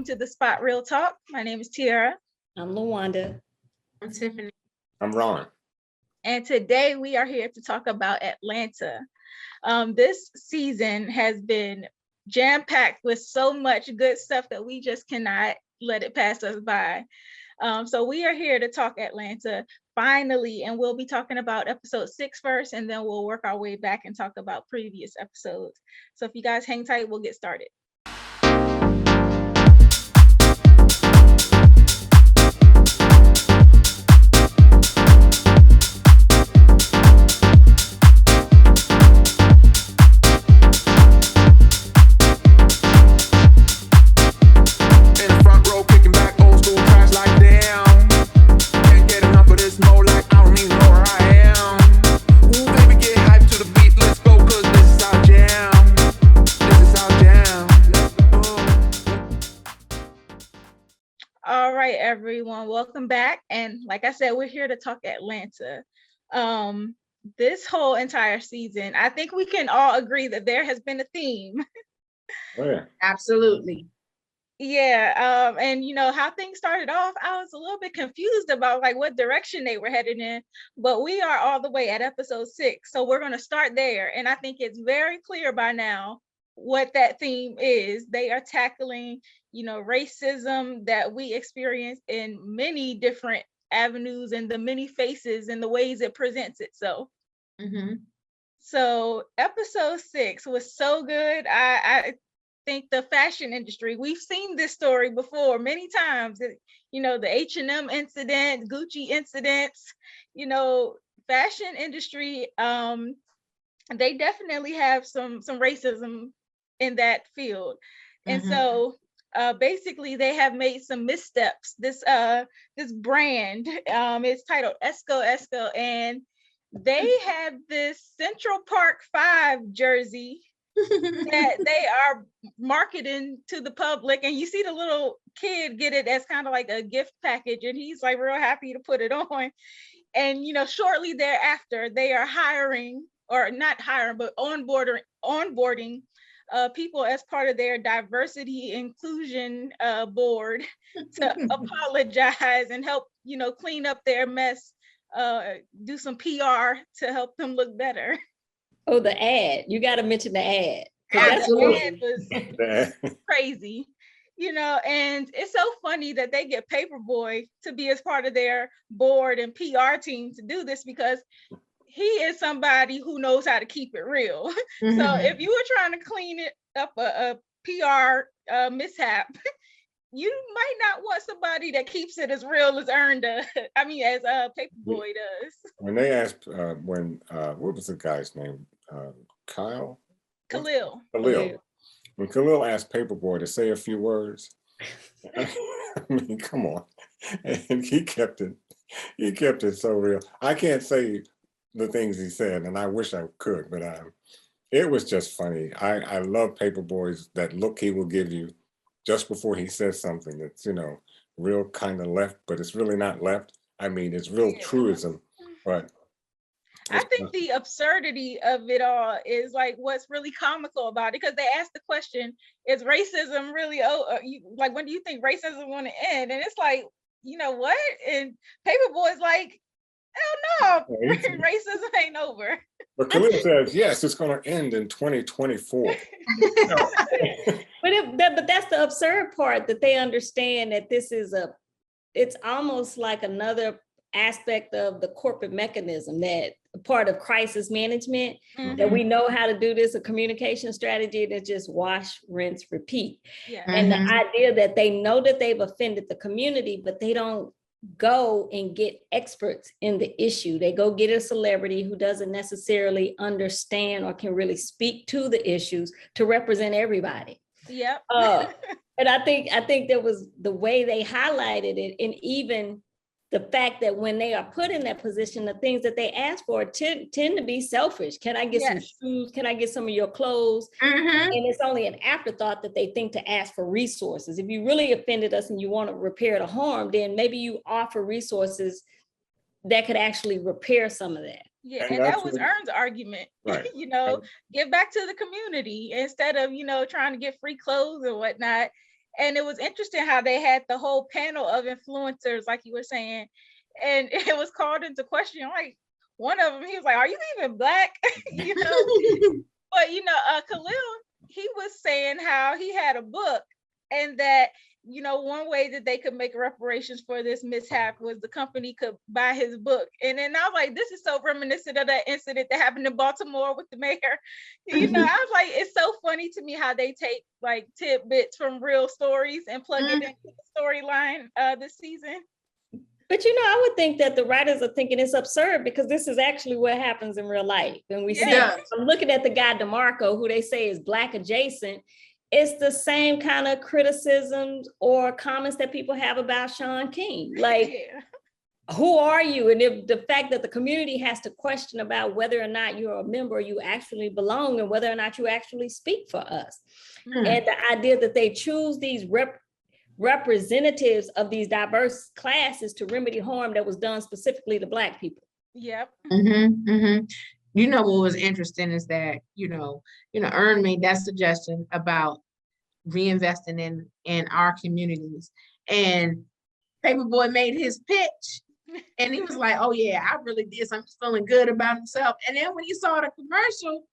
welcome to the Spot Real Talk. My name is Tiara. I'm Lawanda. I'm Tiffany. I'm Ron. And today we are here to talk about Atlanta. This season has been jam-packed with so much good stuff that we just cannot let it pass us by. So we are here to talk Atlanta finally, and we'll be talking about episode 6 first, and then we'll work our way back and talk about previous episodes. So if you guys hang tight, we'll get started. All right, everyone, welcome back. And like I said, we're here to talk Atlanta. This whole entire season, I think we can all agree that there has been a theme. Oh, yeah. Absolutely. Yeah, and you know how things started off, I was a little bit confused about like what direction they were headed in, but we are all the way at episode 6, so we're going to start there. And I think it's very clear by now what that theme is. They are tackling, you know, racism that we experience in many different avenues and the many faces and the ways it presents itself. So episode 6 was so good. I think the fashion industry, we've seen this story before many times. You know, the H&M incident, Gucci incidents, you know, fashion industry, they definitely have some racism in that field. And so basically they have made some missteps. This brand is titled Esco, and they have this Central Park 5 jersey that they are marketing to the public, and you see the little kid get it as kind of like a gift package, and he's like real happy to put it on. And you know, shortly thereafter they are hiring, or not hiring, but onboarding people as part of their diversity inclusion board to apologize and help, you know, clean up their mess, do some PR to help them look better. Oh, the ad. You got to mention the ad. The ad was crazy, you know, and it's so funny that they get Paperboy to be as part of their board and PR team to do this, because he is somebody who knows how to keep it real. So if you were trying to clean it up a PR mishap, you might not want somebody that keeps it as real as as Paperboy does. When they asked, what was the guy's name? Khalil. When Khalil asked Paperboy to say a few words, I mean, come on, and he kept it so real. I can't say the things he said, and I wish I could, but it was just funny. I love Paperboy's that look he will give you just before he says something that's, you know, real kind of left, but it's really not left. I mean, it's real truism, but I think the absurdity of it all is like what's really comical about it, because they asked the question, is racism really, when do you think racism want to end? And it's like, you know what? And Paperboy's like, hell no, racism ain't over. But Khalil says, yes, it's going to end in 2024. But that's the absurd part, that they understand that this is it's almost like another aspect of the corporate mechanism, that part of crisis management, that we know how to do this, a communication strategy that just wash, rinse, repeat. Yeah. And the idea that they know that they've offended the community, but they don't go and get experts in the issue. They go get a celebrity who doesn't necessarily understand or can really speak to the issues to represent everybody. Yep. And I think there was the way they highlighted it, and even the fact that when they are put in that position, the things that they ask for tend to be selfish. Can I get some shoes? Can I get some of your clothes? And it's only an afterthought that they think to ask for resources. If you really offended us and you want to repair the harm, then maybe you offer resources that could actually repair some of that. Yeah, and that was Ern's argument, right. You know, give back to the community instead of, you know, trying to get free clothes or whatnot. And it was interesting how they had the whole panel of influencers, like you were saying, and it was called into question. Like one of them, he was like, "Are you even Black?" you know. But Khalil, he was saying how he had a book, and that one way that they could make reparations for this mishap was the company could buy his book. And then I was like, this is so reminiscent of that incident that happened in Baltimore with the mayor. I was like, it's so funny to me how they take like tidbits from real stories and plug it into the storyline this season. But I would think that the writers are thinking it's absurd because this is actually what happens in real life. And we see, I'm looking at the guy DeMarco, who they say is Black adjacent. It's the same kind of criticisms or comments that people have about Sean King. Like, who are you? And if the fact that the community has to question about whether or not you're a member, you actually belong, and whether or not you actually speak for us. And the idea that they choose these representatives of these diverse classes to remedy harm that was done specifically to Black people. Yep. You know what was interesting is that Ern made that suggestion about reinvesting in our communities, and Paperboy made his pitch, and he was like, "Oh yeah, I really did. So I'm just feeling good about himself." And then when he saw the commercial,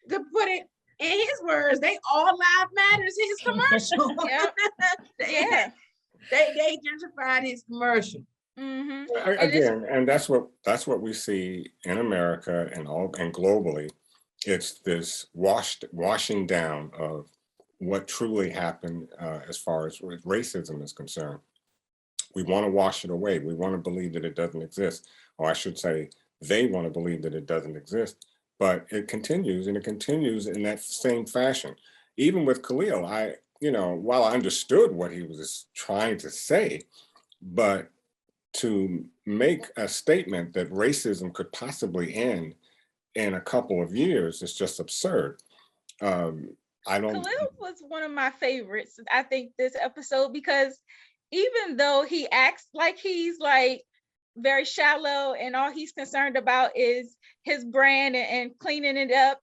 to put it in his words, "They all live matters." His commercial. They gentrified his commercial. Again, and that's what we see in America and globally. It's this washing down of what truly happened as far as racism is concerned. We want to wash it away. We want to believe that it doesn't exist, or I should say, they want to believe that it doesn't exist. But it continues, and it continues in that same fashion. Even with Khalil, while I understood what he was trying to say, but to make a statement that racism could possibly end in a couple of years is just absurd. Khalil was one of my favorites, I think, this episode, because even though he acts like he's like very shallow and all he's concerned about is his brand and cleaning it up,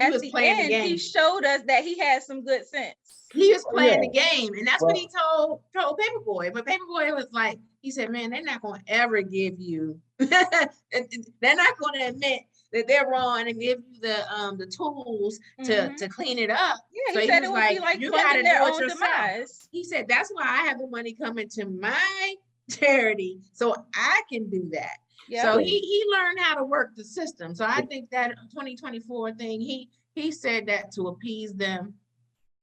at the end, he showed us that he had some good sense. He was playing the game, and that's what he told Paperboy. But Paperboy was like, he said, "Man, they're not going to ever give you. They're not going to admit that they're wrong and give you the tools to clean it up." Yeah, so he said it would be like you got to do their it own yourself. demise. He said, "That's why I have the money coming to my charity, so I can do that." Yep. So he learned how to work the system. So I think that 2024 thing, he said that to appease them.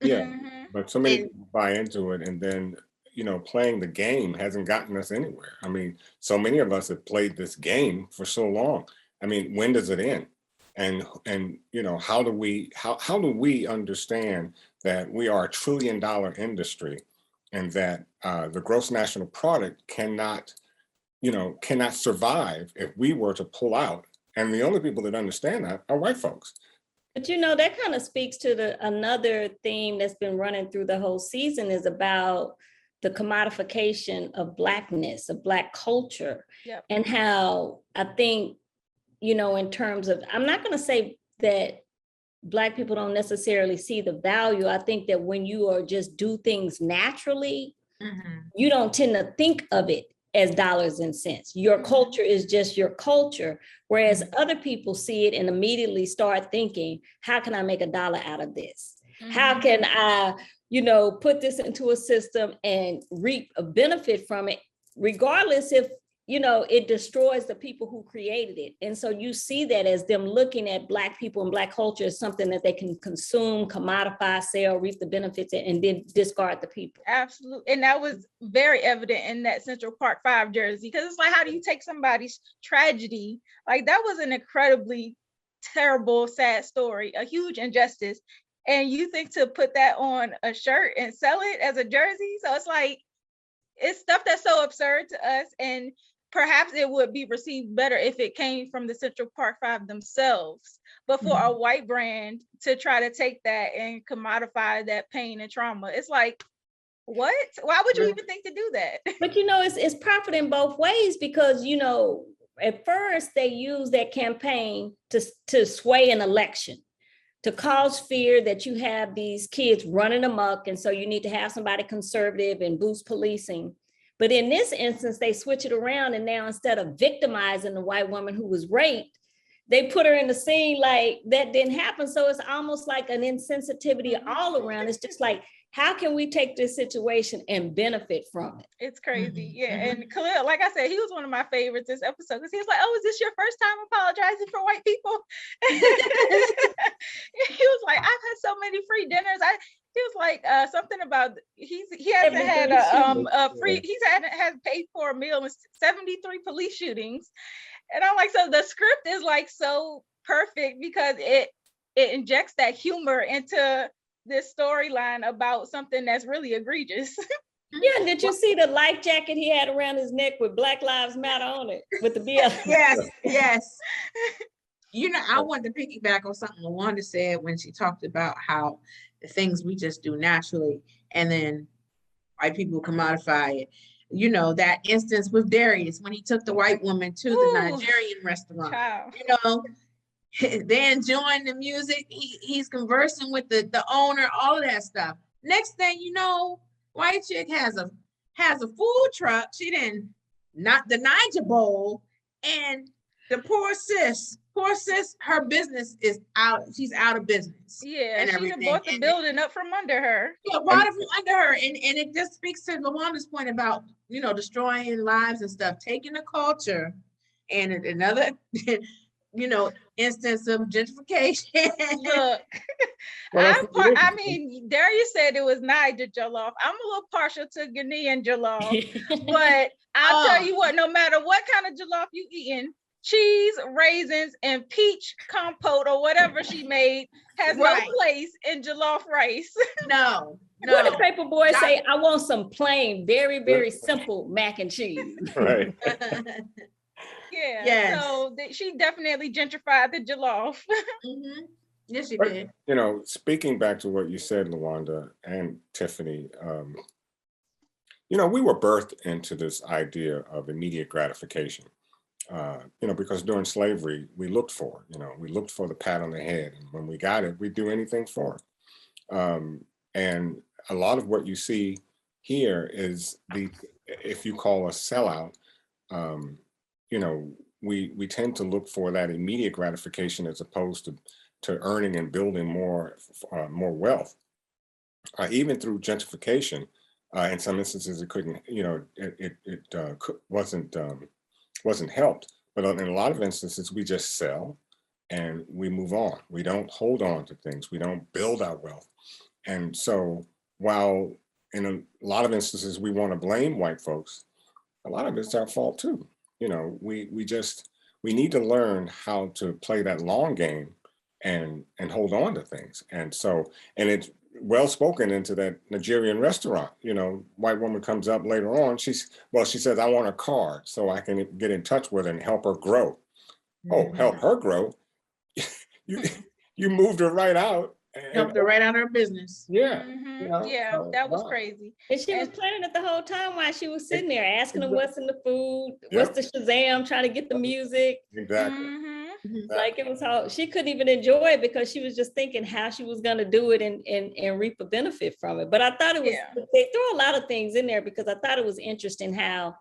Yeah, but so many people buy into it, and then playing the game hasn't gotten us anywhere. I mean, so many of us have played this game for so long. I mean, when does it end? And how do we understand that we are $1 trillion industry, and that the gross national product cannot survive if we were to pull out? And the only people that understand that are white folks. But that kind of speaks to another theme that's been running through the whole season, is about the commodification of Blackness, of Black culture. Yep. And how I think, in terms of, I'm not going to say that Black people don't necessarily see the value. I think that when you are just do things naturally, you don't tend to think of it as dollars and cents. Your culture is just your culture. Whereas other people see it and immediately start thinking, how can I make $1 out of this? How can I, put this into a system and reap a benefit from it, regardless if, it destroys the people who created it. And so you see that as them looking at Black people and Black culture as something that they can consume, commodify, sell, reap the benefits, and then discard the people. Absolutely. And that was very evident in that Central Park 5 jersey, because it's like, how do you take somebody's tragedy? Like, that was an incredibly terrible, sad story, a huge injustice. And you think to put that on a shirt and sell it as a jersey? So it's like, it's stuff that's so absurd to us. And perhaps it would be received better if it came from the Central Park 5 themselves. But for a white brand to try to take that and commodify that pain and trauma, it's like, what? Why would you even think to do that? But it's profit in both ways, because at first they used that campaign to sway an election, to cause fear that you have these kids running amok. And so you need to have somebody conservative and boost policing. But in this instance, they switch it around. And now instead of victimizing the white woman who was raped, they put her in the scene like that didn't happen. So it's almost like an insensitivity all around. It's just like, how can we take this situation and benefit from it? It's crazy. Yeah. And Khalil, like I said, he was one of my favorites this episode because he was like, oh, is this your first time apologizing for white people? He was like, I've had so many free dinners. He was like something about he hasn't had a free, has paid for a meal in 73 police shootings. And I'm like, so the script is like so perfect because it injects that humor into this storyline about something that's really egregious. Yeah, did you see the life jacket he had around his neck with Black Lives Matter on it with the BL? Yes. You know, I want to piggyback on something Lawanda said when she talked about how the things we just do naturally and then white people commodify it. You know, that instance with Darius when he took the white woman to the Nigerian restaurant. Child. You know, they enjoying the music. He's conversing with the owner, all of that stuff. Next thing you know, white chick has a food truck. She didn't not the Niger Bowl, and the poor sis, her business is out. She's out of business. Yeah, and she everything. bought the building up from under her. Yeah, bought it from under her, and it just speaks to Lawanda's point about, you know, destroying lives and stuff, taking the culture, and another, you know, instance of gentrification. Look, I mean, Darius said it was Niger jollof. I'm a little partial to Ghanaian jollof, but I'll tell you what, no matter what kind of jollof you eating, cheese, raisins, and peach compote or whatever she made has no place in jollof rice. No. What did Paper Boy say? I want some plain, very, very simple mac and cheese. Right. Yeah. Yes. So she definitely gentrified the jollof. Yes, she did. You know, speaking back to what you said, Lawanda and Tiffany, you know, we were birthed into this idea of immediate gratification. You know, because during slavery, we looked for the pat on the head. And when we got it, we'd do anything for it. And a lot of what you see here is if you call us sellout, you know, we tend to look for that immediate gratification as opposed to earning and building more wealth. Even through gentrification, in some instances, it couldn't, you know, it wasn't helped, but in a lot of instances, we just sell and we move on. We don't hold on to things. We don't build our wealth. And so while in a lot of instances, we want to blame white folks, a lot of it's our fault too. You know, we need to learn how to play that long game and hold on to things. And so, and it's well spoken into that Nigerian restaurant. You know, white woman comes up later on. She says, I want a card so I can get in touch with her and help her grow. Oh, help her grow. you moved her right out. Helped her right out of her business. Yeah. You know, so, that was crazy. And she was planning it the whole time while she was sitting there asking them what's in the food, what's the Shazam, trying to get the music. Exactly. Like it was how she couldn't even enjoy it because she was just thinking how she was going to do it and reap a benefit from it. But I thought it was, they threw a lot of things in there because I thought it was interesting how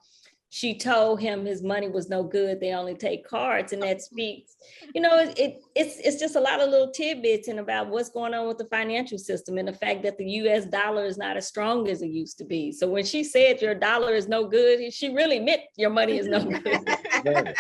she told him his money was no good. They only take cards. And that speaks, you know, it's just a lot of little tidbits and about what's going on with the financial system and the fact that the US dollar is not as strong as it used to be. So when she said your dollar is no good, she really meant your money is no good.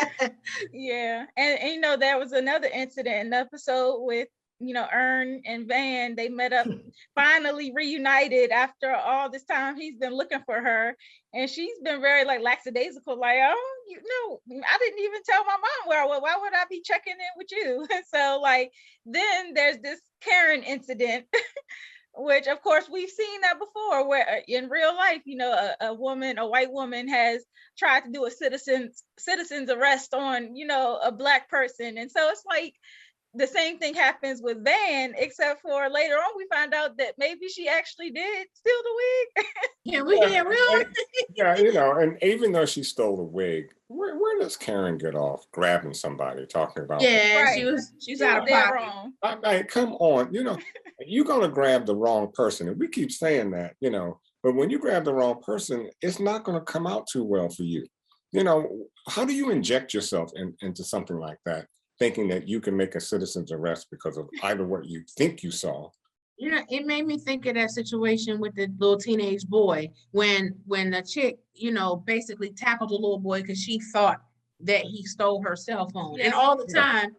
Yeah. And you know, there was another incident in the episode with, you know, Ern and Van. They met up, finally reunited after all this time. He's been looking for her, and she's been very like lackadaisical, like, oh, you know, I didn't even tell my mom where I was. Why would I be checking in with you? So like, then there's this Karen incident, which of course we've seen that before, where in real life, you know, a white woman has tried to do a citizen's arrest on, you know, a Black person. And so it's like, the same thing happens with Van, except for later on we find out that maybe she actually did steal the wig. Yeah, we didn't realize. Yeah, and even though she stole the wig, where does Karen get off grabbing somebody, talking about? Yeah, Right. she was She out was of dead pocket. wrong. Come on, you're gonna grab the wrong person, and we keep saying that, but when you grab the wrong person, it's not gonna come out too well for you. How do you inject yourself into something like that, thinking that you can make a citizen's arrest because of either what you think you saw? It made me think of that situation with the little teenage boy when the chick, basically tackled the little boy because she thought that he stole her cell phone. And Yes. all the time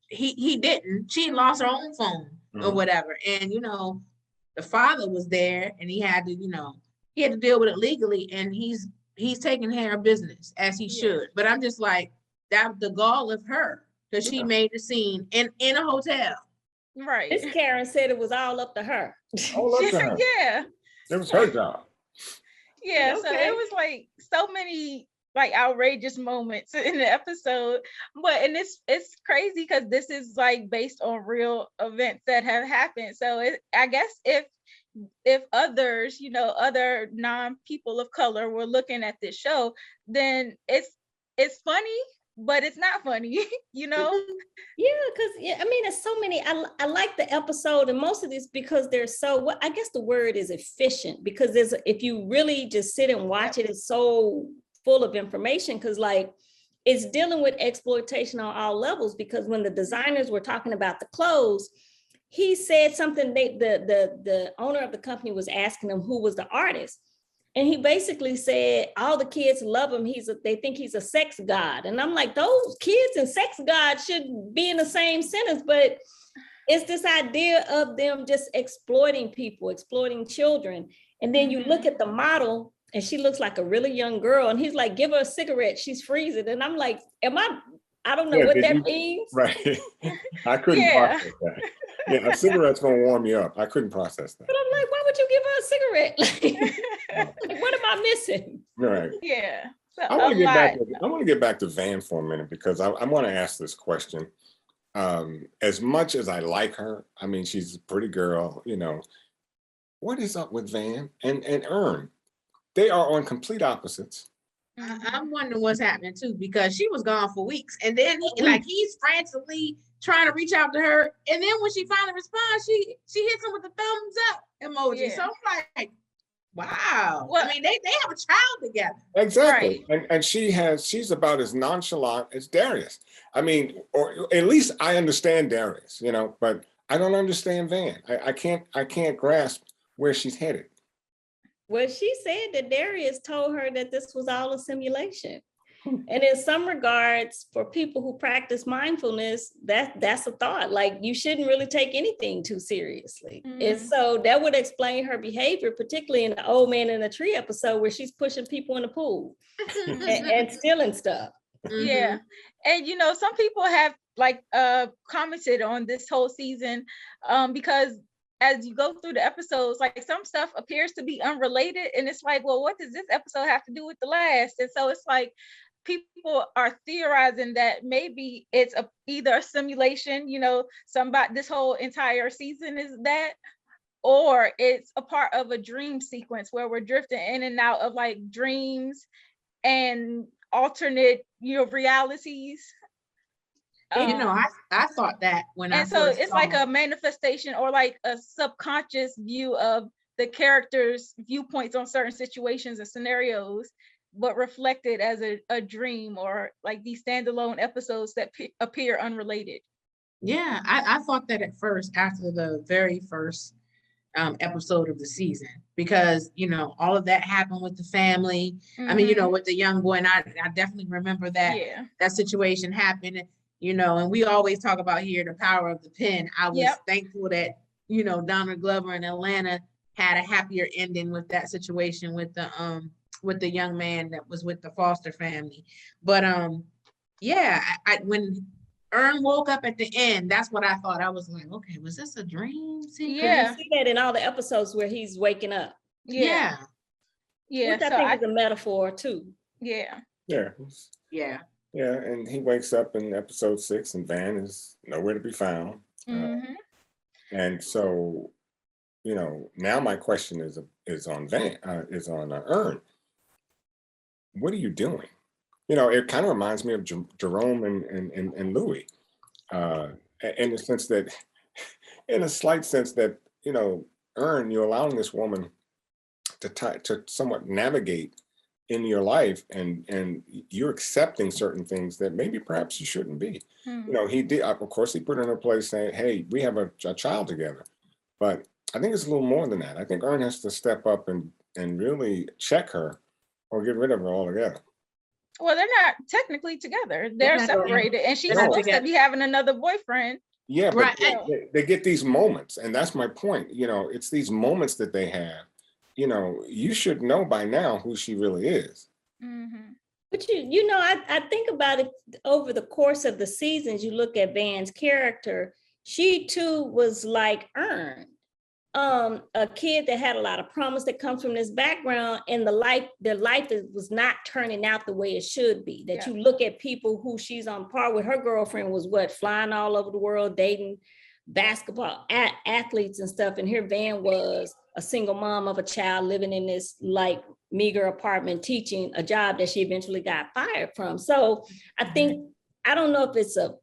he didn't. She lost her own phone or whatever. And the father was there and he had to deal with it legally, and he's taking care of business as he should. But I'm just like, that the gall of her, because she made the scene in a hotel. Right. Miss Karen said it was all up to her. All up to her. Yeah. It was her job. Yeah. So Okay. it was like so many like outrageous moments in the episode. And it's crazy because this is like based on real events that have happened. So I guess if others, other non-people of color were looking at this show, then it's funny, but it's not funny, Yeah, because it's so many. I like the episode, and most of this because they're so. I guess the word is efficient, because if you really just sit and watch it, it's so full of information, because like it's dealing with exploitation on all levels. Because when the designers were talking about the clothes, he said something. The owner of the company was asking him who was the artist. And he basically said, all the kids love him. They think he's a sex god. And I'm like, those kids and sex god should be in the same sentence. But it's this idea of them just exploiting people, exploiting children. And then you look at the model and she looks like a really young girl. And he's like, give her a cigarette. She's freezing. And I'm like, I don't know what that means. Right. I couldn't process that. Yeah, a cigarette's gonna warm you up. I couldn't process that. But I'm like, why would you give her a cigarette? Like, what am I missing? Right. Yeah. So I want to get back to Van for a minute, because I want to ask this question. As much as I like her, I mean, she's a pretty girl, what is up with Van and Ern? They are on complete opposites. I'm wondering what's happening too, because she was gone for weeks, and then he's frantically trying to reach out to her, and then when she finally responds, she hits him with the thumbs up emoji. Yeah. So I'm like, wow. Well, I mean, they have a child together. Exactly. Right. And she's about as nonchalant as Darius. I mean, or at least I understand Darius, but I don't understand Van. I can't grasp where she's headed. Well, she said that Darius told her that this was all a simulation. And in some regards, for people who practice mindfulness, that's a thought. Like, you shouldn't really take anything too seriously. And so that would explain her behavior, particularly in the Old Man in a Tree episode, where she's pushing people in the pool and stealing stuff. Yeah. And some people have like commented on this whole season because as you go through the episodes, like some stuff appears to be unrelated, and it's like, well, what does this episode have to do with the last? And so it's like people are theorizing that maybe it's either a simulation, this whole entire season is that, or it's a part of a dream sequence where we're drifting in and out of like dreams and alternate realities. I thought that when and so it's like a manifestation or like a subconscious view of the characters' viewpoints on certain situations and scenarios, but reflected as a dream, or like these standalone episodes that appear unrelated. Yeah, I thought that at first, after the very first episode of the season, because all of that happened with the family. I mean, with the young boy, and I definitely remember that that situation happened. And we always talk about here the power of the pen. I was thankful that Donald Glover in Atlanta had a happier ending with that situation with the young man that was with the foster family. But when Ern woke up at the end, that's what I thought. I was like, okay, was this a dream? Yeah, you see that in all the episodes where he's waking up. Yeah. Which I think is a metaphor too. Yeah. Yeah. Yeah. Yeah, and he wakes up in episode 6 and Van is nowhere to be found. Mhm. And so, now my question is on Van, Ern. What are you doing? It kind of reminds me of Jerome and Louis, in the sense that, in a slight sense that, Ern, you're allowing this woman to somewhat navigate in your life, and you're accepting certain things that maybe perhaps you shouldn't be. Mhm. He did, of course, he put her in a place saying, hey, we have a child together. But I think it's a little more than that. I think Ern has to step up and really check her or get rid of her altogether. Well, they're not technically together. They're not together. separated, and she's They're not supposed to together. be having another boyfriend. Yeah, but Right. they get these moments, and that's my point. It's these moments that they have. You should know by now who she really is. Mhm. But I think about it over the course of the seasons. You look at Van's character, she too was like Ern, a kid that had a lot of promise, that comes from this background, and their life was not turning out the way it should be. That Yeah. you look at people who she's on par with. Her girlfriend was flying all over the world, dating basketball athletes and stuff, and here Van was a single mom of a child living in this like meager apartment, teaching a job that she eventually got fired from. So I don't know if it's a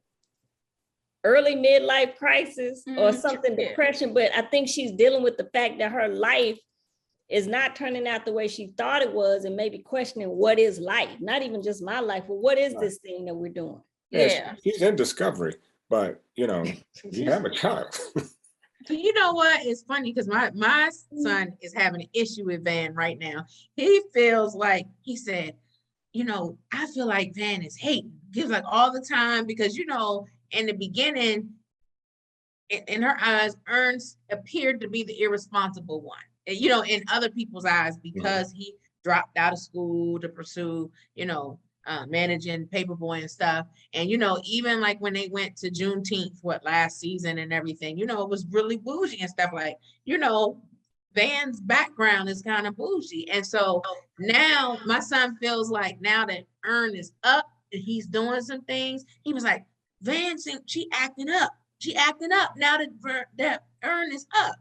early midlife crisis or something, Yeah. depression, but I think she's dealing with the fact that her life is not turning out the way she thought it was, and maybe questioning what is life, not even just my life, but what is this thing that we're doing? Yeah. She's in discovery, but you have a child. You know what? It's funny because my son is having an issue with Van right now. He feels like, he said, I feel like Van is hating, gives like all the time because, in the beginning, in her eyes, Ernst appeared to be the irresponsible one, in other people's eyes, because he dropped out of school to pursue, managing Paperboy and stuff. And, even like when they went to Juneteenth, last season and everything, it was really bougie and stuff like, Van's background is kind of bougie. And so now my son feels like now that Ern is up and he's doing some things, he was like, Van, she acting up. She acting up now that Ern is up.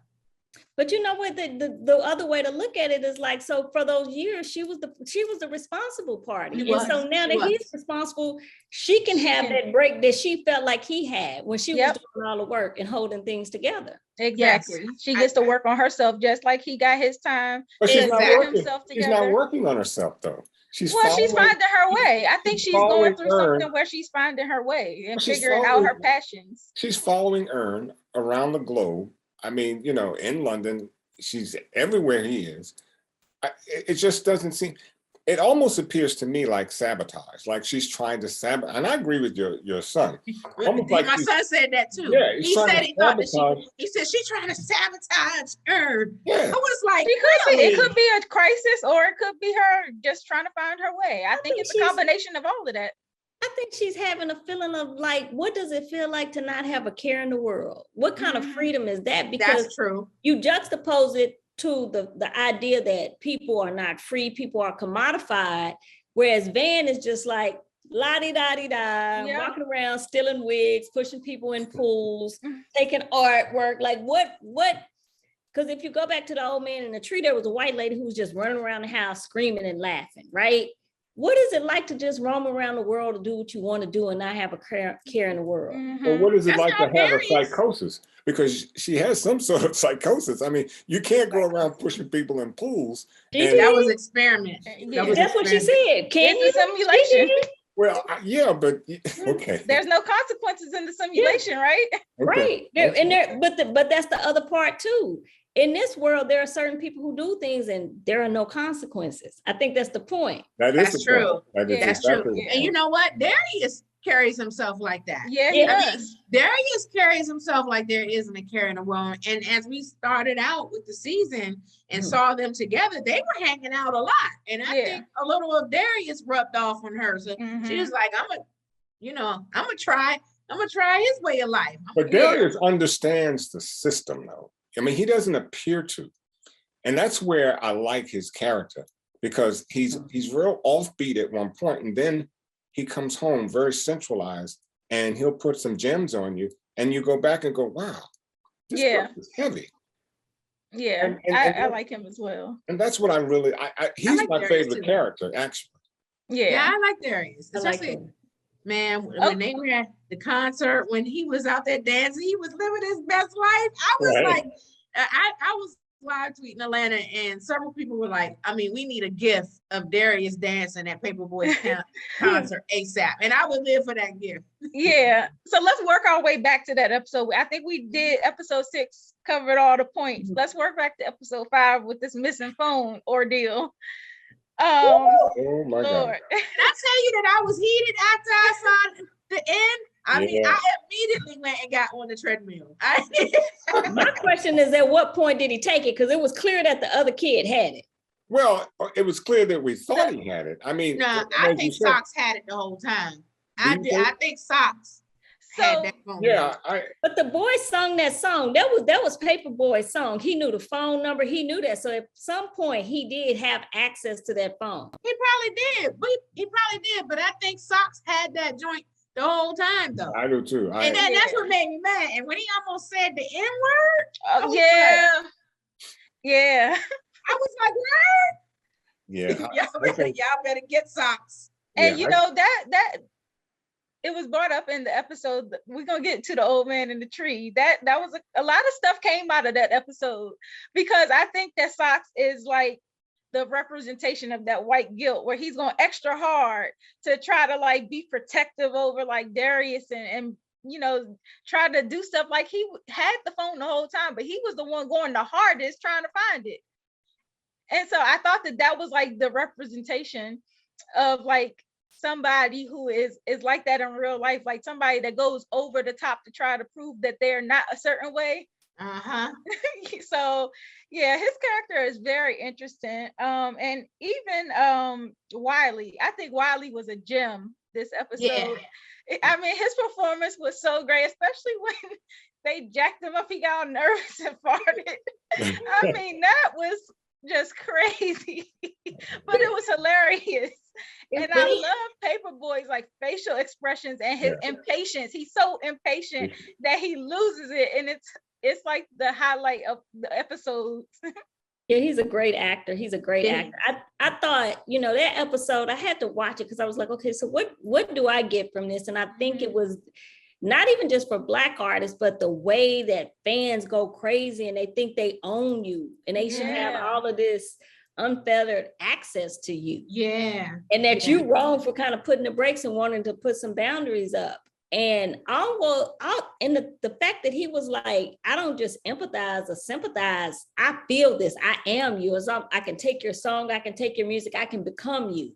But you know what, the other way to look at it is like, so for those years, she was the responsible party. And so now that he's responsible, she can have that break that she felt like he had when she was doing all the work and holding things together. Exactly. Yes. She gets to work on herself just like he got his time. But she's not working. Himself together. She's not working on herself though. She's finding her way. I think she's going through something where she's finding her way and figuring out her passions. She's following Ern around the globe. I mean, in London, she's everywhere he is. It just doesn't seem, it almost appears to me like sabotage, like she's trying to sabotage. And I agree with your son. Like my son said that too. Yeah, he said he thought that he said she's trying to sabotage Ern. Yeah. I was like, it could be a crisis, or it could be her just trying to find her way. I think it's a combination of all of that. I think she's having a feeling of like, what does it feel like to not have a care in the world? What kind of freedom is that? Because that's true. You juxtapose it to the idea that people are not free, people are commodified, whereas Van is just like la-di-da-di-da, walking around stealing wigs, pushing people in pools, taking artwork. Like what? Because if you go back to the old man in the tree, there was a white lady who was just running around the house screaming and laughing, right? What is it like to just roam around the world to do what you want to do and not have a care in the world? Well, what is it like to have a psychosis? Because she has some sort of psychosis. I mean, you can't go around pushing people in pools. That was experiment. That's what she said. Can you? Simulation. Well, yeah, but okay. There's no consequences in the simulation, right? Okay. Right. But that's the other part too. In this world, there are certain people who do things and there are no consequences. I think that's the point. That's true. That's true. And you know what? Darius carries himself like that. Yeah, he does. Darius carries himself like there isn't a care in the world. And as we started out with the season and saw them together, they were hanging out a lot. And I think a little of Darius rubbed off on her. So she was like, I'm gonna try his way of life. But Darius understands the system though. I mean, he doesn't appear to. And that's where I like his character, because he's real offbeat at one point, and then he comes home very centralized, and he'll put some gems on you, and you go back and go, wow, this Yeah. book is heavy. Yeah, And I like him as well. and that's what I really, he's like my Darius favorite too. character, actually. Yeah, Yeah. I like Darius. I like Especially, him. man, when they were at the concert, when he was out there dancing, he was living his best life. I was Right. like, I was live tweeting Atlanta, and several people were like, I mean, we need a gift of Darius dancing at Paperboy's concert ASAP. And I would live for that gift. Yeah. So let's work our way back to that episode. I think we did episode 6, covered all the points. Let's work back to episode 5 with this missing phone ordeal. Oh my God. Lord. Did I tell you that I was heated after I saw the end? I mean, Yeah. I immediately went and got on the treadmill. My question is, at what point did he take it? Because it was clear that the other kid had it. Well, it was clear that we thought he had it. I mean, No, as I you think said, Socks had it the whole time. Do you think? I think Socks had So that phone. Yeah, But the boy sung that song. That was Paperboy's song. He knew the phone number. He knew that. So at some point, he did have access to that phone. He probably did. He probably did. But I think Socks had that joint the whole time, though. I do too. And then that's Yeah. what made me mad. And when he almost said the N word, was yeah. Yeah. I was like, yeah, y'all better get Socks. And yeah, you know that it was brought up in the episode. We're gonna get to the old man in the tree. That was a lot of stuff came out of that episode, because I think that Socks is like the representation of that white guilt, where he's going extra hard to try to like be protective over like Darius and you know, try to do stuff. Like he had the phone the whole time, but he was the one going the hardest trying to find it. And so I thought that was like the representation of like somebody who is like that in real life, like somebody that goes over the top to try to prove that they're not a certain way. Uh-huh. So yeah, his character is very interesting. And even Wiley, I think Wiley was a gem this episode. Yeah. I mean, his performance was so great, especially when they jacked him up. He got all nervous and farted. I mean, that was just crazy, but it was hilarious. And I love Paperboy's like facial expressions and his impatience. He's so impatient that he loses it, and it's like the highlight of the episode. Yeah, he's a great actor. He's a great actor. I thought, you know, that episode, I had to watch it because I was like, okay, so what do I get from this? And I think it was not even just for Black artists, but the way that fans go crazy and they think they own you and they should have all of this unfettered access to you. Yeah. And that you wrong for kind of putting the brakes and wanting to put some boundaries up. And the fact that he was like, I don't just empathize or sympathize. I feel this. I am you. I can take your song. I can take your music. I can become you.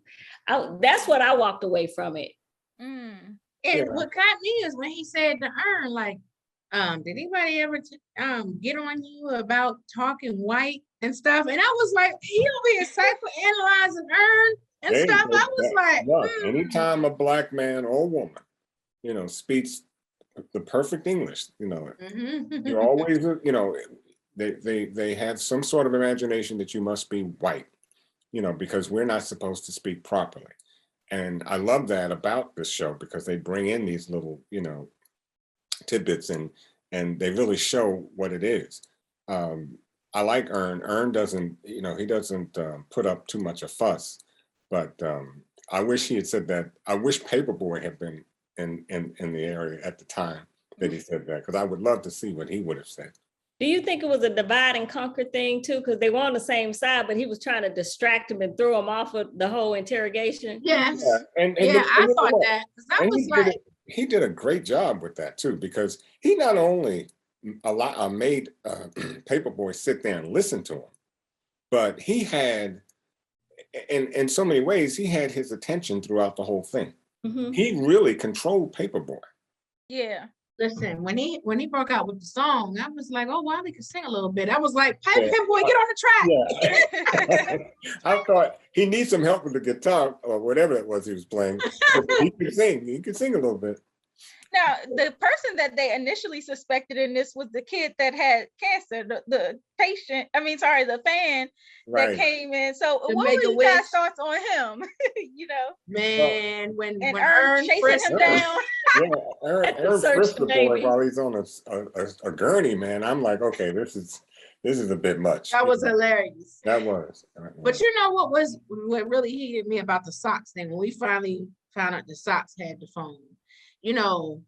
That's what I walked away from it. And what got me is when he said to Earn, like, did anybody ever get on you about talking white and stuff? And I was like, he over here psychoanalyzing Earn and stuff. I was like, anytime a Black man or woman, you know, speaks the perfect English, you know, you're always, you know, they have some sort of imagination that you must be white, you know, because we're not supposed to speak properly. And I love that about this show, because they bring in these little, you know, tidbits and they really show what it is. I like Earn. Earn doesn't, you know, he doesn't put up too much of fuss, but I wish he had said that. I wish Paperboy had been in the area at the time that he said that, because I would love to see what he would have said. Do you think it was a divide and conquer thing too? Because they were on the same side, but he was trying to distract him and throw him off of the whole interrogation. yes. And I thought that. I was like, he did a great job with that too, because he not only made Paperboy sit there and listen to him, but he had, in so many ways, he had his attention throughout the whole thing. Mm-hmm. He really controlled Paperboy. Yeah. listen, when he broke out with the song, I was like, oh, Wiley could sing a little bit. I was like, Pipe Pimp Boy, get on the track. Yeah. I thought he needs some help with the guitar or whatever it was he was playing. He could sing. He could sing a little bit. Now, the person that they initially suspected in this was the kid that had cancer, the patient, the fan that Right. came in. So The what were you Make-A-Wish. guys' thoughts on him? Man, when And when Ern Ern chasing frisked him him, down. Yeah, Ern Search frisked the the boy baby. while he's on a gurney, man. I'm like, okay, this is a bit much. that was hilarious. That was. But you know what really heated me about the socks thing when we finally found out the socks had the phone. You know,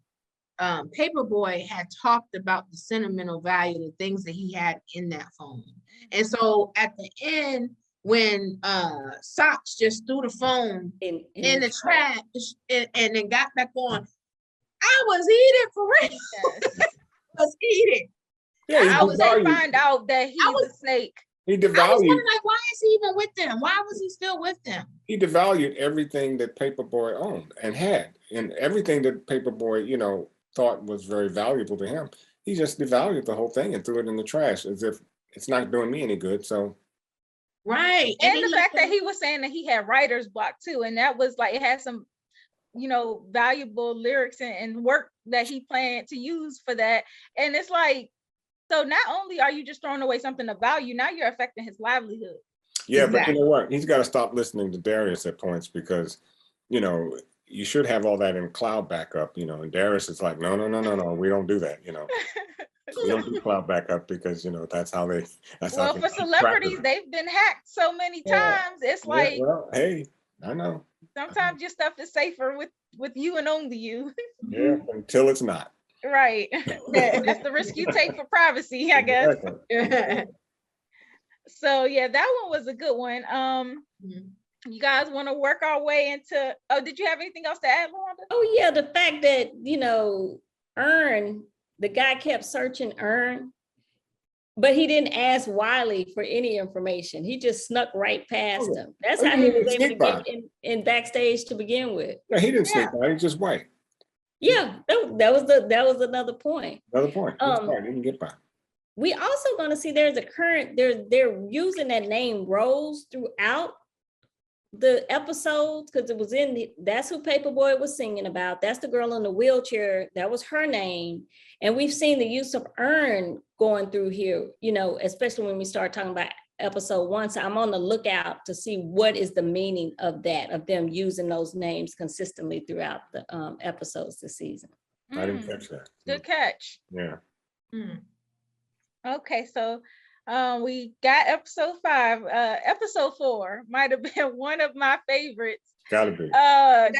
Paperboy had talked about the sentimental value, the things that he had in that phone. And so at the end, when Socks just threw the phone in the trash and then got back on, I was eating for real. Yes. I was eating. Yeah, I was they find out that he's a snake. He I was devalued. wondering, like, why is he even with them? Why was he still with them? He devalued everything that Paperboy owned and had, and everything that Paperboy, thought was very valuable to him. He just devalued the whole thing and threw it in the trash as if it's not doing me any good. So, Right. And the fact that he was saying that he had writer's block too, and that was like it had some, valuable lyrics and work that he planned to use for that. And it's like, so not only are you just throwing away something of value, now you're affecting his livelihood. yeah, Exactly. but you know what? He's got to stop listening to Darius at points because, you should have all that in cloud backup, and Darius is like, no, we don't do that, We don't do cloud backup because, that's how they, that's Well, how for celebrities, they've been hacked so many times. It's like, well, hey, I know. Sometimes your stuff is safer with you and only you. Yeah, until it's not. Right. That's the risk you take for privacy, I guess. Exactly. So yeah, that one was a good one. You guys want to work our way into, did you have anything else to add, Luanda? Oh yeah, the fact that, Ern, the guy kept searching Ern, but he didn't ask Wiley for any information. He just snuck right past him. That's how he was able to get in backstage to begin with. Yeah, he didn't sneak by, he's just white. Yeah, that was another point. Another point. He didn't get by. We also going to see there's a current, they're using that name Rose throughout the episodes because it was that's who Paperboy was singing about. That's the girl in the wheelchair. That was her name. And we've seen the use of Ern going through here, especially when we start talking about episode 1. So I'm on the lookout to see what is the meaning of that, of them using those names consistently throughout the episodes this season. I didn't catch that. Good catch. Yeah. Okay, so we got episode 5. Episode 4 might have been one of my favorites. Gotta be.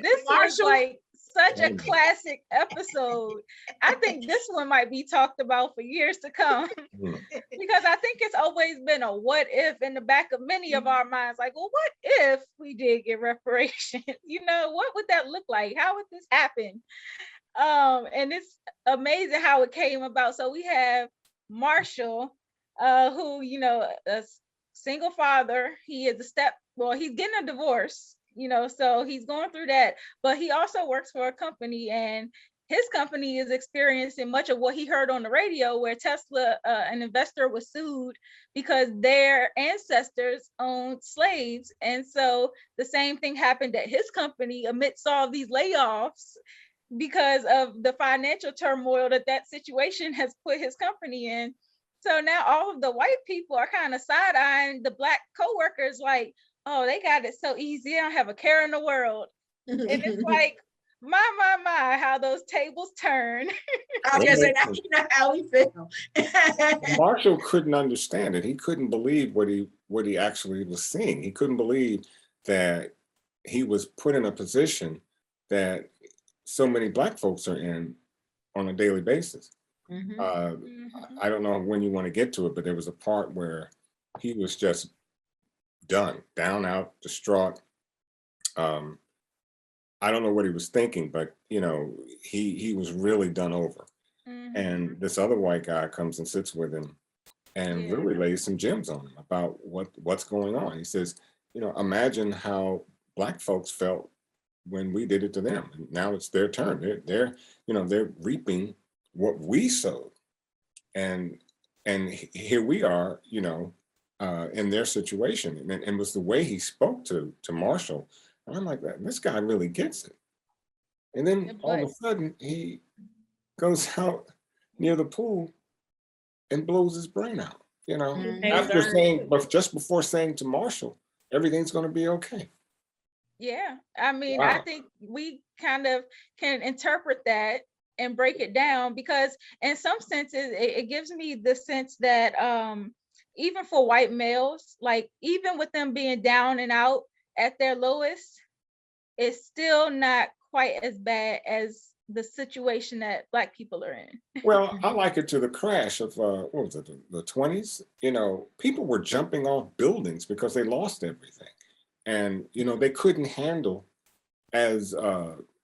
This was like such a classic episode. I think this one might be talked about for years to come because I think it's always been a what if in the back of many of our minds. Like, well, what if we did get reparations? What would that look like? How would this happen? And it's amazing how it came about. So we have Marshall, who, a single father. He is he's getting a divorce, so he's going through that, but he also works for a company, and his company is experiencing much of what he heard on the radio, where Tesla, an investor, was sued because their ancestors owned slaves. And so the same thing happened at his company amidst all these layoffs because of the financial turmoil that situation has put his company in. So now all of the white people are kind of side-eyeing the black coworkers like, oh, they got it so easy. They don't have a care in the world. And it's like, my, how those tables turn. I was gonna say that's how we feel. Marshall couldn't understand it. He couldn't believe what he actually was seeing. He couldn't believe that he was put in a position that so many black folks are in on a daily basis. I don't know when you want to get to it, but there was a part where he was just done, down, out, distraught. I don't know what he was thinking, but he was really done over. And this other white guy comes and sits with him and really lays some gems on him about what's going on. He says, imagine how black folks felt when we did it to them. And now it's their turn. They're reaping what we sowed. And here we are, in their situation. And it was the way he spoke to Marshall. And I'm like, this guy really gets it. And then all of a sudden he goes out near the pool and blows his brain out, after saying, but just before saying to Marshall, everything's going to be okay. Yeah, I mean, Wow. I think we kind of can interpret that and break it down, because in some senses it gives me the sense that even for white males, like even with them being down and out at their lowest, it's still not quite as bad as the situation that Black people are in. Well, I like it to the crash of what was it, the 20s? People were jumping off buildings because they lost everything, and they couldn't handle, as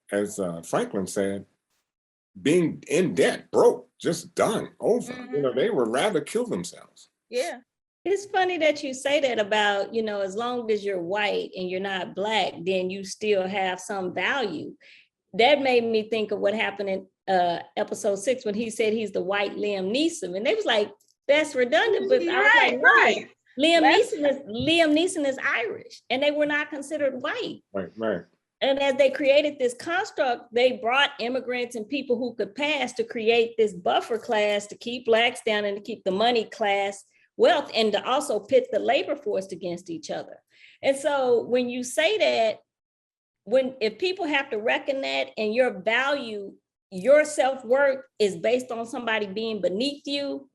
Franklin said, being in debt, broke, just done, over. They would rather kill themselves. Yeah. It's funny that you say that about, as long as you're white and you're not Black, then you still have some value. That made me think of what happened in episode 6 when he said he's the white Liam Neeson, and they was like, that's redundant. But I was like, right. Liam Neeson is Irish, and they were not considered white. Right. And as they created this construct, they brought immigrants and people who could pass to create this buffer class to keep Blacks down and to keep the money class wealth, and to also pit the labor force against each other. And so when you say that, if people have to reckon that, and your value, your self-worth is based on somebody being beneath you,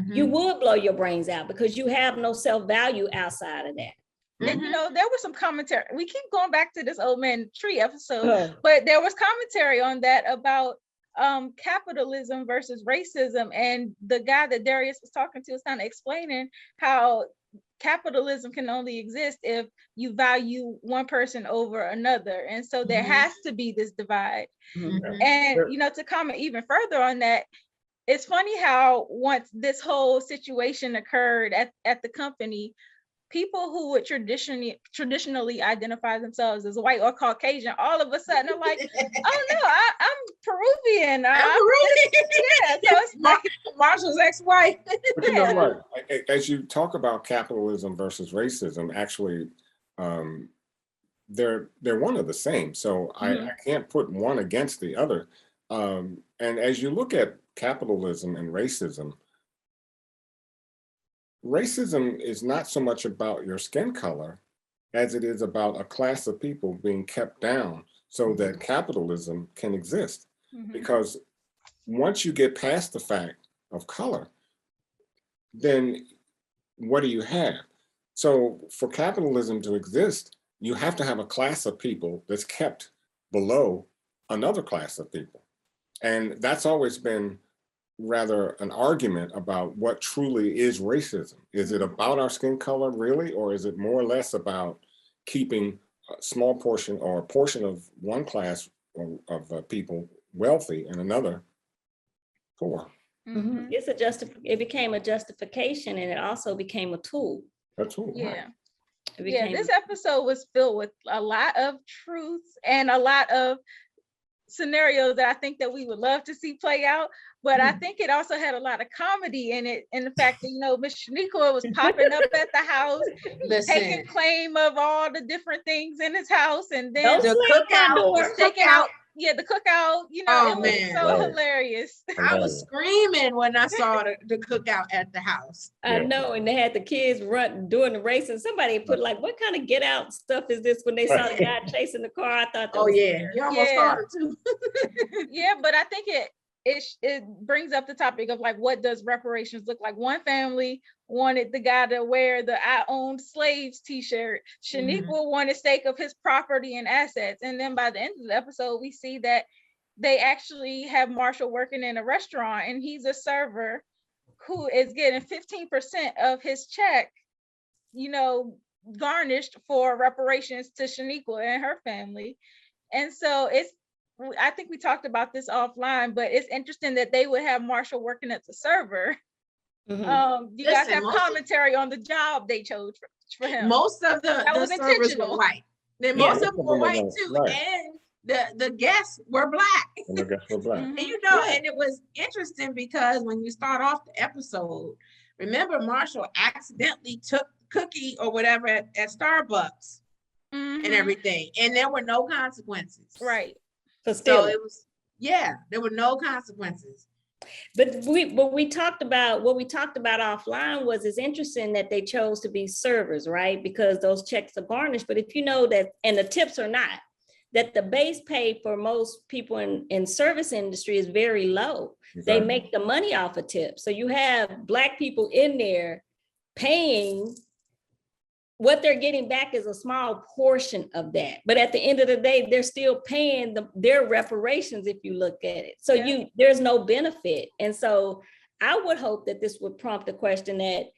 you would blow your brains out because you have no self-value outside of that. And there was some commentary. We keep going back to this Old Man Tree episode, but there was commentary on that about capitalism versus racism. And the guy that Darius was talking to was kind of explaining how capitalism can only exist if you value one person over another. And so there has to be this divide. And, to comment even further on that, it's funny how once this whole situation occurred at the company, people who would traditionally identify themselves as white or Caucasian, all of a sudden are like, oh no, I'm Peruvian. I'm Peruvian. Yeah, so it's like Marshall's ex-wife. But you know what? As you talk about capitalism versus racism, actually, they're one of the same. So I can't put one against the other. And as you look at capitalism and racism is not so much about your skin color as it is about a class of people being kept down so that capitalism can exist. Because once you get past the fact of color, then what do you have? So for capitalism to exist, you have to have a class of people that's kept below another class of people. And that's always been rather an argument about what truly is racism. Is it about our skin color really, or is it more or less about keeping a small portion or a portion of one class of people wealthy and another poor? It became a justification, and it also became a tool. A tool. Yeah. Right. This episode was filled with a lot of truth and a lot of scenarios that I think that we would love to see play out, but I think it also had a lot of comedy in it, and the fact that Miss Shaniqua was popping up at the house, taking claim of all the different things in his house, and then the cookout was taking out the cookout, it was so hilarious. I was screaming when I saw the cookout at the house. I know, and they had the kids run during the race, and somebody put like, what kind of get out stuff is this when they saw the guy chasing the car? I thought that was you almost caught it too. Yeah, but I think it brings up the topic of like, what does reparations look like? One family wanted the guy to wear the "I own slaves" t-shirt. Shaniqua wanted stake of his property and assets. And then by the end of the episode, we see that they actually have Marshall working in a restaurant, and he's a server who is getting 15% of his check, garnished for reparations to Shaniqua and her family. And so I think we talked about this offline, but it's interesting that they would have Marshall working as a server. You guys have commentary on the job they chose for him. Most of the servers were white. Most of them were white too, and the guests were Black. And the guests were Black. And and it was interesting because when you start off the episode, remember Marshall accidentally took cookie or whatever at Starbucks and everything, and there were no consequences. Right. For So stealing. it was, yeah, there were no consequences. But we talked about what we talked about offline was it's interesting that they chose to be servers, right? Because those checks are garnished. But if you know that, and the tips are not, that the base pay for most people in service industry is very low. They Exactly. make the money off of tips. So you have Black people in there paying. What they're getting back is a small portion of that. But at the end of the day, they're still paying their reparations if you look at it. So there's no benefit. And so I would hope that this would prompt a question that,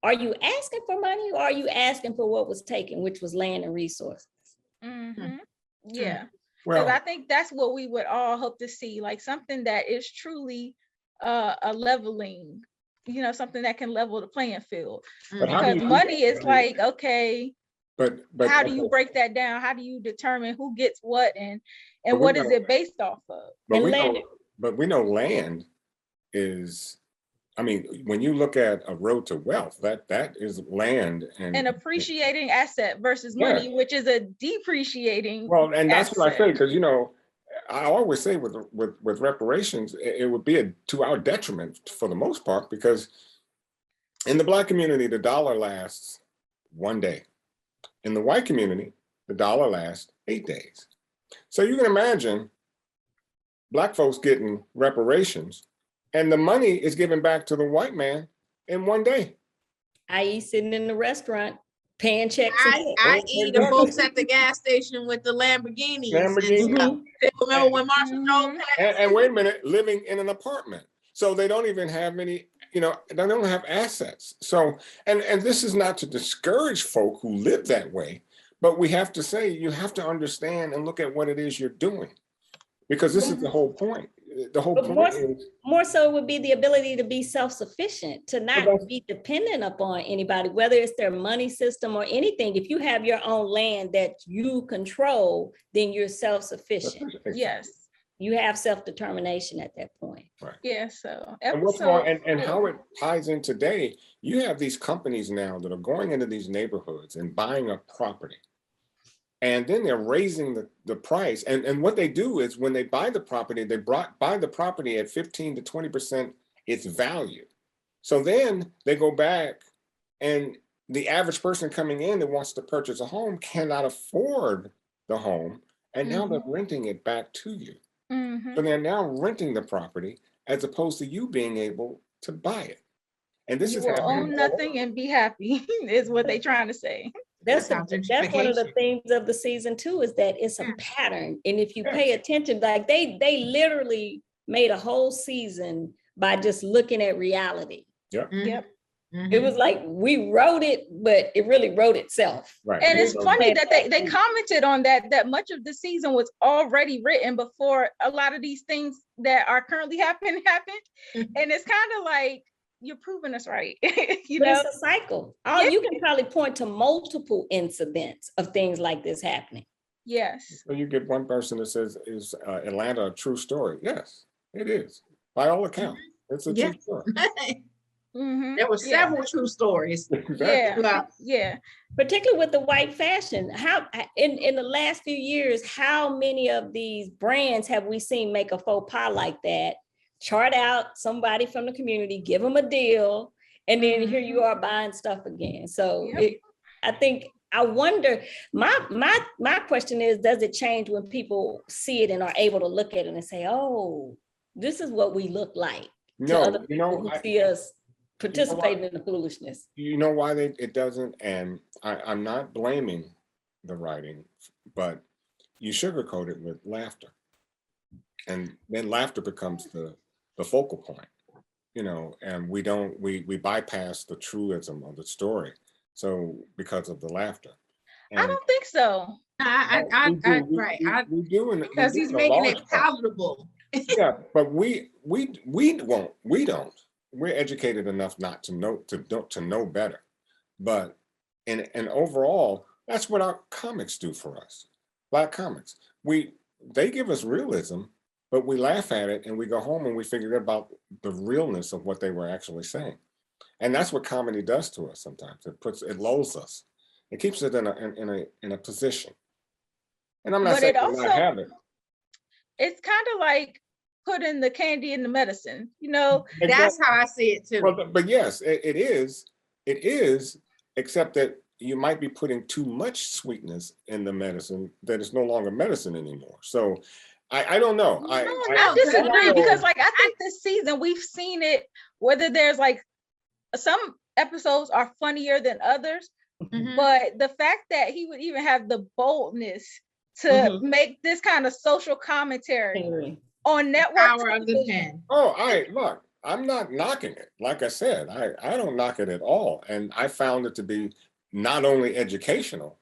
are you asking for money or are you asking for what was taken, which was land and resources? Mm-hmm. Yeah. Well, Because I think that's what we would all hope to see, like something that is truly a leveling, something that can level the playing field. but how do Because you, money is like, okay, but how do you break that down? How do you determine who gets what and But we what is know- it based off of? but we know land is, I mean, when you look at a road to wealth, that is land and An appreciating asset versus money, which is a depreciating. well, and that's what I say, asset. because I always say with reparations, it would be to our detriment for the most part, because in the Black community, the dollar lasts 1 day. In the white community, the dollar lasts 8 days. So you can imagine Black folks getting reparations, and the money is given back to the white man in 1 day. I.e. sitting in the restaurant, paying checks. I.e. the folks at the gas station with the Lamborghinis. Lamborghini. And stuff. Remember when Marshall drove past? And wait a minute, living in an apartment. So they don't even have any, they don't have assets. So, and this is not to discourage folk who live that way, but we have to say, you have to understand and look at what it is you're doing, because this is the whole point. The whole point is more so it would be the ability to be self-sufficient, to not be dependent upon anybody, whether it's their money system or anything. If you have your own land that you control, then you're self-sufficient. Yes. You have self-determination at that point. Right. Yeah. So and what's more, and how it ties in today, you have these companies now that are going into these neighborhoods and buying up property. And then they're raising the price. And what they do is when they buy the property, they buy the property at 15 to 20% its value. So then they go back, and the average person coming in that wants to purchase a home cannot afford the home. And now they're renting it back to you. So they're now renting the property as opposed to you being able to buy it. And this is happening. Own nothing and be happy is what they're trying to say. That's one of the themes of the season too, is that it's a pattern. And if you pay attention, like they literally made a whole season by just looking at reality. Yep. Yep. It was like we wrote it, but it really wrote itself. Right. And it's funny that they commented on that much of the season was already written before a lot of these things that are currently happened. And it's kind of like, you're proving us right. It's a cycle. You can probably point to multiple incidents of things like this happening. Yes. So you get one person that says, is Atlanta a true story? Yes, it is. By all accounts, it's a true story. There were several true stories. Yeah. Particularly with the white fashion. How in the last few years, how many of these brands have we seen make a faux pas like that? Chart out somebody from the community, give them a deal, and then here you are buying stuff again. So I wonder, my question is, does it change when people see it and are able to look at it and say, oh, this is what we look like? No, who see us participating in the foolishness. You know why it doesn't? And I'm not blaming the writing, but you sugarcoat it with laughter. And then laughter becomes the focal point, and we bypass the truism of the story. So because of the laughter. I don't think so. We do, because he's making it palatable. Yeah, but we won't. We don't. We're educated enough not to know better. But and overall, that's what our comics do for us. Black comics. They give us realism, but we laugh at it and we go home and we figure about the realness of what they were actually saying. And that's what comedy does to us sometimes. It lulls us. It keeps it in a position. And I'm not saying not have it. it's kind of like putting the candy in the medicine, you know. That's how I see it too. Well, but yes, it is. It is, except that you might be putting too much sweetness in the medicine that it's no longer medicine anymore. So I don't know. I disagree because like I think this season we've seen it, whether there's like some episodes are funnier than others, but the fact that he would even have the boldness to make this kind of social commentary on network Power of the pen. Oh, look, I'm not knocking it. Like I said, I don't knock it at all. And I found it to be not only educational,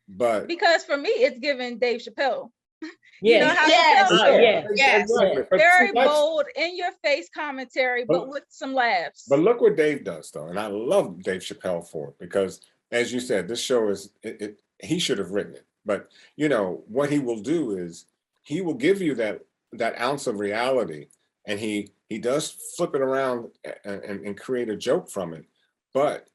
but because for me it's given Dave Chappelle. Yes. You know how Yes. Chappelle Yes. Yes. Exactly. But very see, that's- bold, in your face commentary, but with some laughs. But look what Dave does, though, and I love Dave Chappelle for it because, as you said, this show is he should have written it. But you know what he will do is he will give you that ounce of reality, and he does flip it around and create a joke from it. But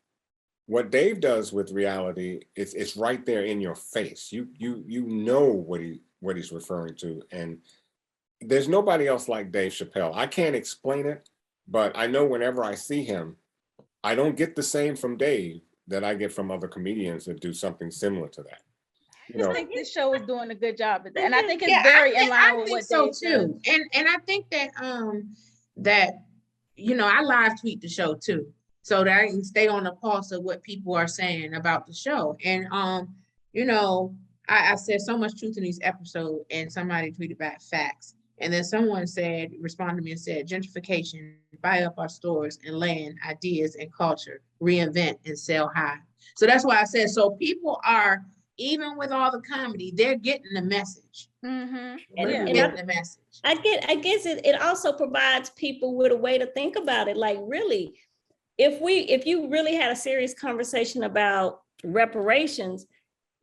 what Dave does with reality is it's right there in your face. You know what he's referring to, and there's nobody else like Dave Chappelle. I can't explain it, but I know whenever I see him, I don't get the same from Dave that I get from other comedians that do something similar to that. I just think this show is doing a good job at that, and I think it's very in line with what so Dave too. does. And I think that that you know I live tweet the show too, so that I can stay on the pulse of what people are saying about the show. And you know, I said so much truth in these episodes, and somebody tweeted back facts. And then someone responded to me and said, gentrification, buy up our stores and land, ideas and culture, reinvent and sell high. So that's why I said, so people are, even with all the comedy, they're getting the message. And Getting the message. I guess it also provides people with a way to think about it. Like, really, if you really had a serious conversation about reparations,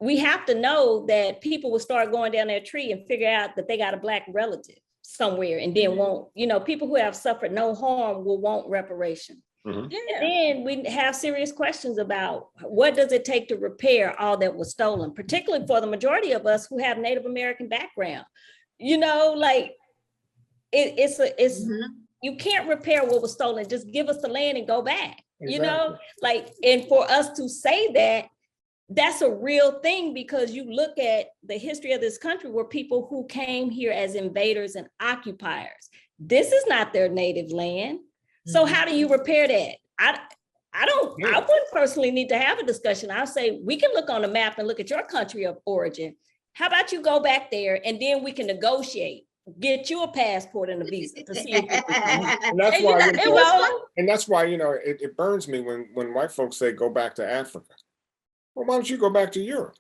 we have to know that people will start going down their tree and figure out that they got a Black relative somewhere, and then won't, you know, people who have suffered no harm will want reparation. And then we have serious questions about what does it take to repair all that was stolen, particularly for the majority of us who have Native American background. You know, like it's you can't repair what was stolen. Just give us the land and go back. Exactly. You know, like, and for us to say that, that's a real thing, because you look at the history of this country where people who came here as invaders and occupiers, this is not their native land. So how do you repair that? I wouldn't personally need to have a discussion. I'll say, we can look on the map and look at your country of origin. How about you go back there and then we can negotiate, get you a passport and a visa to see if you can. And that's why, and that's why, you know, it burns me when white folks say, go back to Africa. Well, why don't you go back to Europe?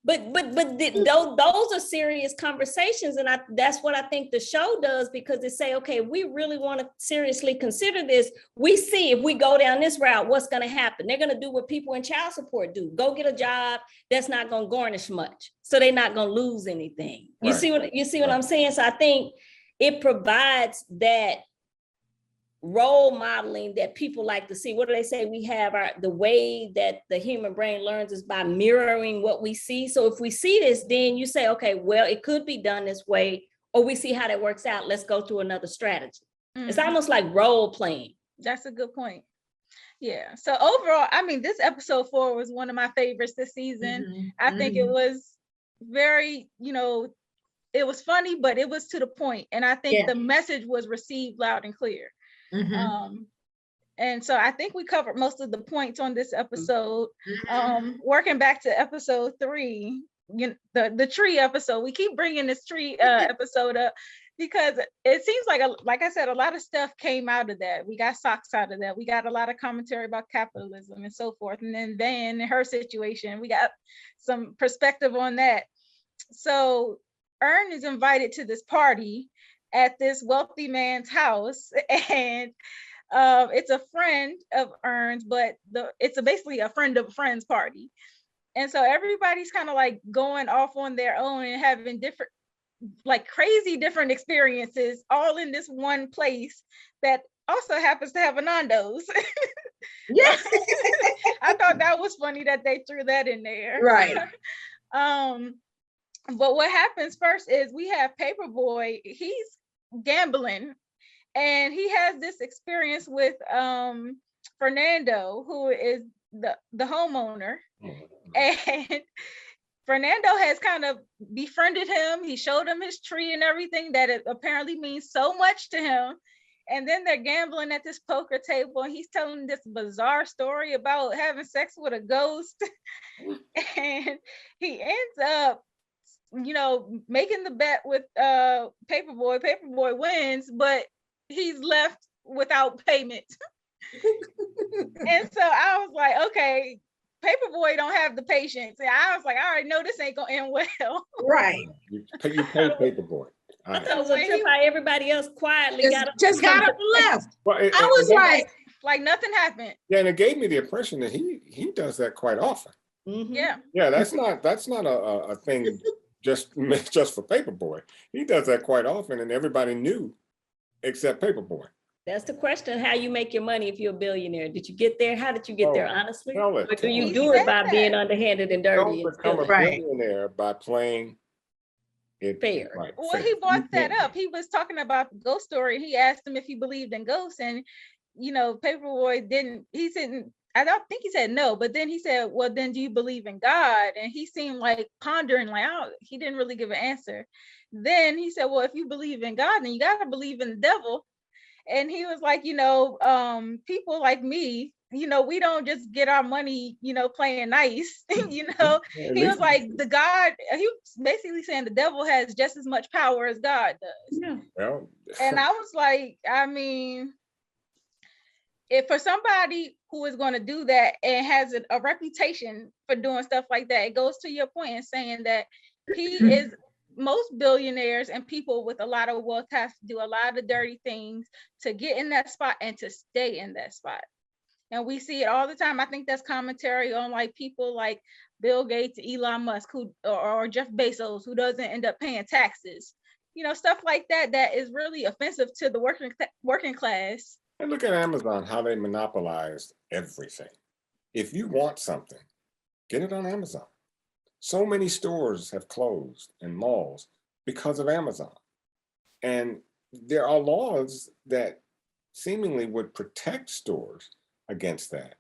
But those are serious conversations, and that's what I think the show does, because they say, okay, we really want to seriously consider this. We see if we go down this route, what's going to happen. They're going to do what people in child support do: go get a job that's not going to garnish much, so they're not going to lose anything. You see what I'm saying? So I think it provides that role modeling that people like to see. What do they say? We have the way that the human brain learns is by mirroring what we see. So if we see this, then you say, okay, well, it could be done this way, or we see how that works out. Let's go through another strategy. It's almost like role playing. That's a good point. Yeah. So overall, I mean, this episode 4 was one of my favorites this season. I think it was very, you know, it was funny, but it was to the point. And I think the message was received loud and clear. And so I think we covered most of the points on this episode. Working back to episode 3, you know, the tree episode, we keep bringing this tree episode up because it seems like I said, a lot of stuff came out of that. We got socks out of that. We got a lot of commentary about capitalism and so forth. And then Van and her situation, we got some perspective on that. So Ern is invited to this party at this wealthy man's house, and it's a friend of Ern's, but it's basically a friend of a friend's party. And so everybody's kind of like going off on their own and having different, like crazy different experiences, all in this one place that also happens to have a Nando's. Yes. I thought that was funny that they threw that in there. Right. But what happens first is we have Paperboy. He's gambling, and he has this experience with Fernando, who is the homeowner, and Fernando has kind of befriended him. He showed him his tree and everything that it apparently means so much to him. And then they're gambling at this poker table, and he's telling this bizarre story about having sex with a ghost. And he ends up, making the bet with Paperboy. Paperboy wins, but he's left without payment. And so I was like, okay, Paperboy don't have the patience. And I was like, I already know this ain't gonna end well. Right. You pay Paperboy. I thought it was a trip how everybody else quietly got up. Just got up and left. Well, I was like nothing happened. yeah, and it gave me the impression that he does that quite often. Mhm. Yeah. Yeah, that's not a thing just for Paperboy. He does that quite often, and everybody knew except Paperboy. That's the question, how you make your money if you're a billionaire. Did you get there? How did you get there, honestly? Tell it. Or do you He do it said by that. being underhanded and dirty? Don't and become a stealing? Right. billionaire by playing it Fair. right. Well, fair. he You brought that can't. up. He was talking about the ghost story. He asked him if he believed in ghosts, and Paperboy didn't. He said, I don't think he said no, but then he said, "Well, then do you believe in God?" And he seemed like pondering, like he didn't really give an answer. Then he said, "Well, if you believe in God, then you gotta believe in the devil." And he was like, people like me, we don't just get our money, playing nice. Yeah, at He was least- like he was basically saying the devil has just as much power as God does. Yeah. Well, And I was like, I mean, if for somebody who is going to do that and has a reputation for doing stuff like that, it goes to your point in saying that he is, most billionaires and people with a lot of wealth have to do a lot of dirty things to get in that spot and to stay in that spot. And we see it all the time. I think that's commentary on like people like Bill Gates, Elon Musk, or Jeff Bezos, who doesn't end up paying taxes. Stuff like that is really offensive to the working class. and look at Amazon, how they monopolized everything. If you want something, get it on Amazon. So many stores have closed and malls because of Amazon. And there are laws that seemingly would protect stores against that.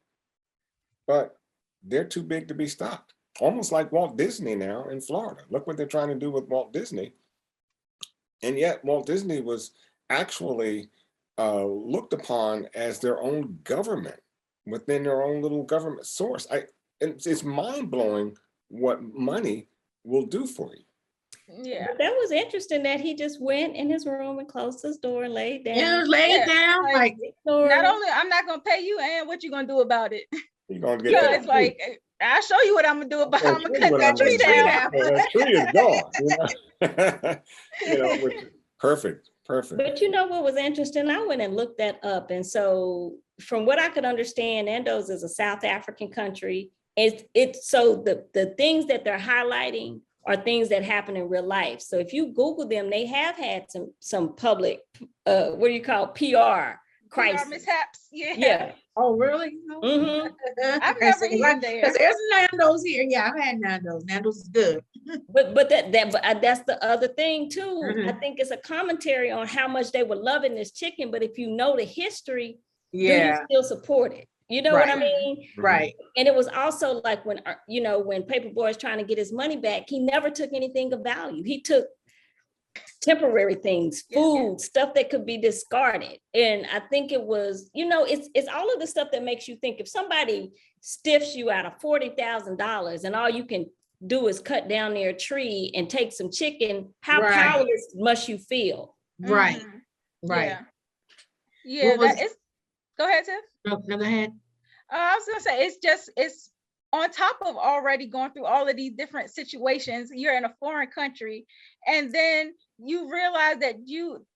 But they're too big to be stopped. Almost like Walt Disney now in Florida. Look what they're trying to do with Walt Disney. And yet Walt Disney was actually looked upon as their own government within their own little government source. It's mind-blowing what money will do for you. Yeah. But that was interesting that he just went in his room and closed his door and laid down. Yeah, lay it down. Like, Not only I'm not gonna pay you, and what you gonna do about it? You're gonna get that It's like, I'll show you what I'm gonna do about it. I'm gonna cut that tree down. That tree is gone. Which is perfect. But you know what was interesting? I went and looked that up. And so from what I could understand, Nando's is a South African country. It's so the things that they're highlighting are things that happen in real life. So if you Google them, they have had some public, what do you call PR crisis. Mishaps. Yeah. oh, really? Mhm. I've never eaten there. Because there's Nando's here. Yeah, I've had Nando's. Nando's is good. But that's the other thing too. Mhm. I think it's a commentary on how much they were loving this chicken. But if you know the history, do Yeah, you still support it? You know what I Right. mean? right. And it was also like when Paperboy is trying to get his money back, he never took anything of value. He took temporary things, food, stuff that could be discarded. And I think it was, it's all of the stuff that makes you think if somebody stiffs you out of $40,000 and all you can do is cut down their tree and take some chicken, how Right. powerless must you feel? Right. Mhm. Right. Yeah, What was- that is. Go ahead, Tiff. No, go ahead. I was gonna say it's on top of already going through all of these different situations. You're in a foreign country, and then you realize that you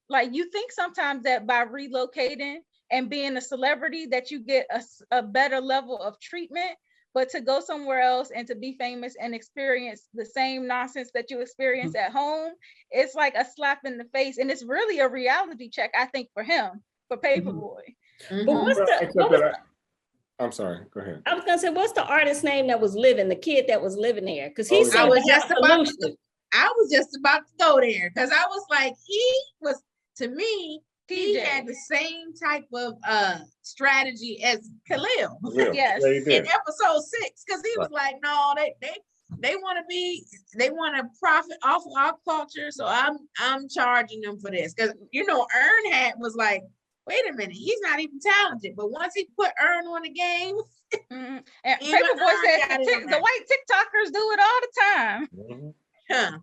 think sometimes that by relocating and being a celebrity that you get a better level of treatment, but to go somewhere else and to be famous and experience the same nonsense that you experience at home, it's like a slap in the face, and it's really a reality check, I think, for him, for Paperboy. Mhm. But what's Well, the, except what was that I'm sorry, go ahead. I was gonna say, what's the artist name that was living, the kid that was living there? Because Oh, he yeah. seemed I was to have just about to- solution. I was just about to go there because I was like, he was, to me, he TJ. had the same type of strategy as Khalil Real. Yes. Yeah, he in did. episode 6, because he was like, no, they want to profit off of our culture, so I'm charging them for this. Because Ern was like, wait a minute, he's not even talented, but once he put Ern on the game, And even Paperboy Ern said got the, it on the that. white TikTokers do it all the time. Mhm. Huh.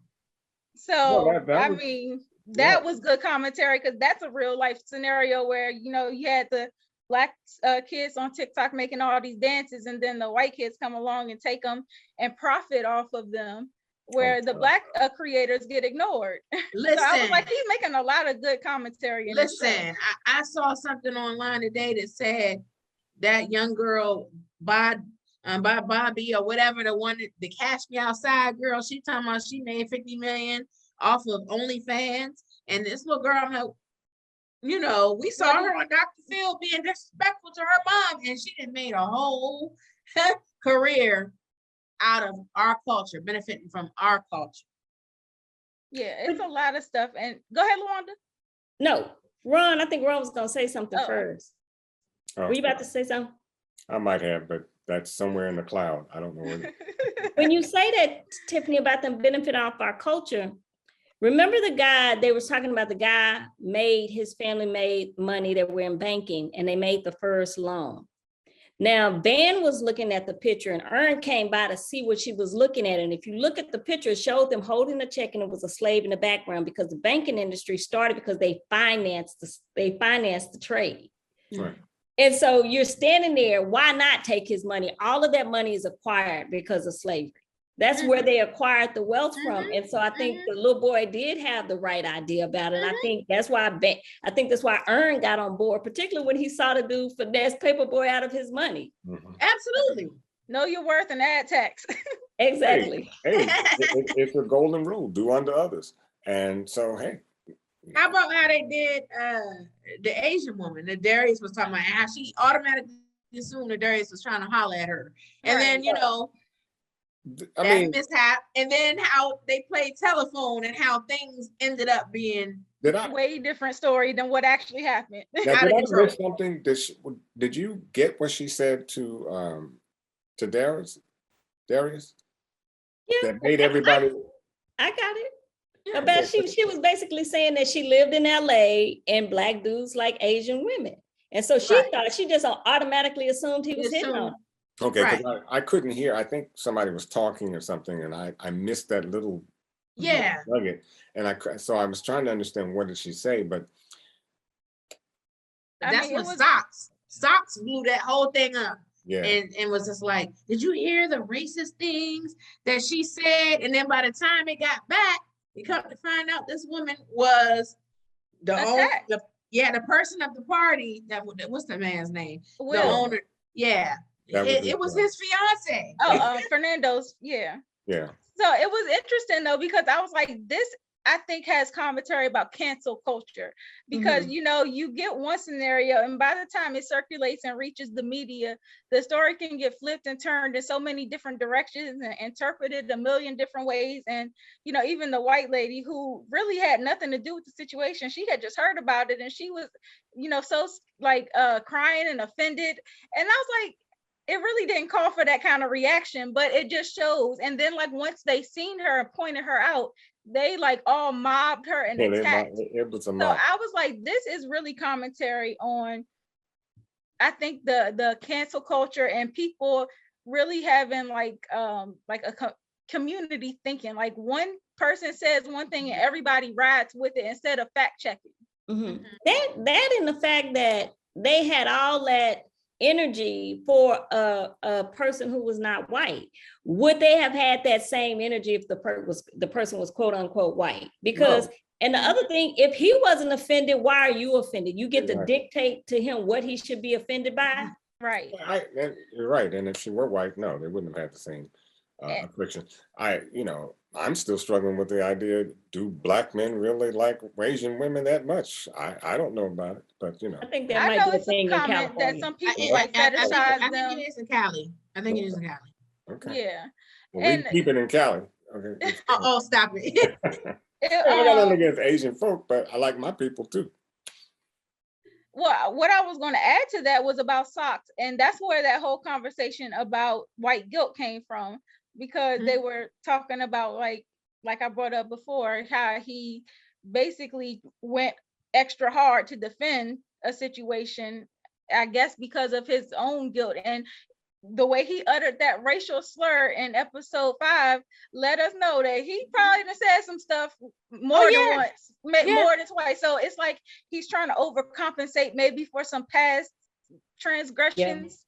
So that I was- mean, that was good commentary, because that's a real life scenario where you had the Black kids on TikTok making all these dances, and then the white kids come along and take them and profit off of them, where the Black creators get ignored. Listen, So I was like, he's making a lot of good commentary in this show. listen, I saw something online today that said that young girl, by Bobby or whatever, the one the Cash Me Outside girl, she talking about she made 50 million off of OnlyFans, and this little girl, I'm like, we saw her on Dr. Phil being disrespectful to her mom, and she done made a whole career out of our culture, benefiting from our culture. Yeah, it's a lot of stuff. And go ahead, Luanda. No, Ron, I think Ron was gonna say something Oh. first. Oh, Were you about to say something? I might have, but that's somewhere in the cloud. I don't know where. When you say that, Tiffany, about them benefit off our culture, remember the guy, they was talking about the guy his family made money that were in banking, and they made the first loan. Now, Van was looking at the picture, and Ern came by to see what she was looking at. And if you look at the picture, it showed them holding a check, and it was a slave in the background, because the banking industry started because they financed the trade. Right. And so you're standing there, why not take his money? All of that money is acquired because of slavery. That's where they acquired the wealth from. And so I think the little boy did have the right idea about it. I think that's why Ern got on board, particularly when he saw the dude finesse Paperboy out of his money. Mhm. Absolutely. Know your worth and add tax. Exactly. Hey, it's a golden rule: do unto others. And so, hey, How about how they did the Asian woman that Darius was talking about, how she automatically assumed that Darius was trying to holler at her. And then, I that mean, mishap, and then how they played telephone and how things ended up being Way different story than what actually happened. now, out did of I control. miss something? Did you get what she said to Darius? Yeah, That made everybody. I got it. Yeah. About she was basically saying that she lived in LA and Black dudes like Asian women. And so she Right. thought, she just automatically assumed he was hitting on her. Okay, because Right. I couldn't hear. I think somebody was talking or something, and I missed that little Yeah. nugget. And so I was trying to understand what did she say, but That's when Socks blew that whole thing up. yeah, And was just like, did you hear the racist things that she said? And then by the time it got back, we come to find out this woman was the owner, the person of the party. What's the man's name? Will. The owner. Yeah. It was his fiance. Fernando's, yeah. yeah. So it was interesting though, because I was like, this I think has commentary about cancel culture, because you get one scenario, and by the time it circulates and reaches the media, the story can get flipped and turned in so many different directions and interpreted a million different ways. And even the white lady who really had nothing to do with the situation, she had just heard about it, and she was so like crying and offended. And I was like, it really didn't call for that kind of reaction, but it just shows. And then like once they seen her and pointed her out, they like all mobbed her and attacked. It was a So mob. I was like, this is really commentary on, I think, the cancel culture and people really having like a community thinking. Like one person says one thing and everybody rides with it instead of fact checking. Mm-hmm. That and the fact that they had all that energy for a person who was not white. Would they have had that same energy if the person was quote unquote white? Because and the other thing, if he wasn't offended, why are you offended? You get to dictate to him what he should be offended by. Right. You're right. And if she were white, no, they wouldn't have had the same affliction. I'm still struggling with the idea, do Black men really like Asian women that much? I don't know about it, but I think that I might know be a it's thing a in comment California. that some people I fetishize think them. it is in Cali. I think it is in Cali. okay. Yeah. Well, we keep it in Cali. Okay. Oh, stop it. I got nothing against Asian folk, but I like my people too. Well, what I was going to add to that was about socks, and that's where that whole conversation about white guilt came from, because they were talking about like I brought up before, how he basically went extra hard to defend a situation, I guess because of his own guilt. And the way he uttered that racial slur in episode 5 let us know that he probably done said some stuff more than once, more than twice. So it's like he's trying to overcompensate maybe for some past transgressions.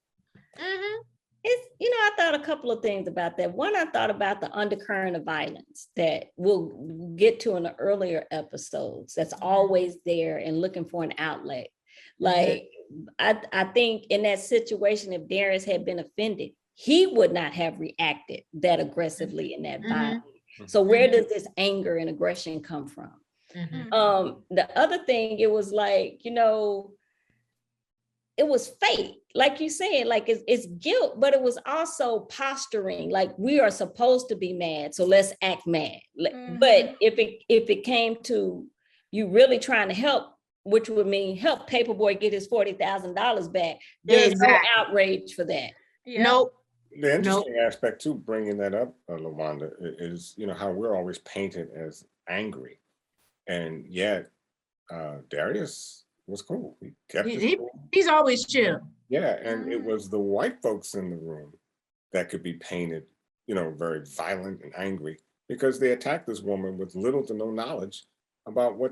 It's, I thought a couple of things about that. One, I thought about the undercurrent of violence that we'll get to in the earlier episodes. That's always there and looking for an outlet. Like, I think in that situation, if Darius had been offended, he would not have reacted that aggressively in that violence. So where does this anger and aggression come from? The other thing, it was like, it was fake, like you said, like it's guilt, but it was also posturing, like we are supposed to be mad, so let's act mad. But if it came to you really trying to help, which would mean help Paperboy get his $40,000 back, there's no outrage for that. Nope. The interesting aspect too, bringing that up, LaWanda, is how we're always painted as angry, and yet Darius was cool. He kept he's always chill. Yeah, and it was the white folks in the room that could be painted, very violent and angry, because they attacked this woman with little to no knowledge about why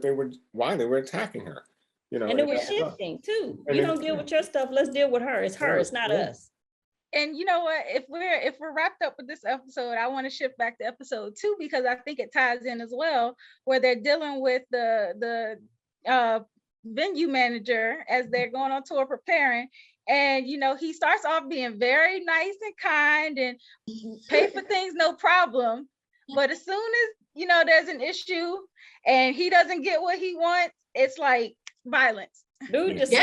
they were attacking her. And it was shifting too. You don't deal with your stuff, let's deal with her. It's her, it's not us. And you know what? If we're wrapped up with this episode, I want to shift back to episode 2, because I think it ties in as well, where they're dealing with the venue manager as they're going on tour preparing. And he starts off being very nice and kind and pay for things no problem, but as soon as there's an issue and he doesn't get what he wants, it's like violence. Dude, just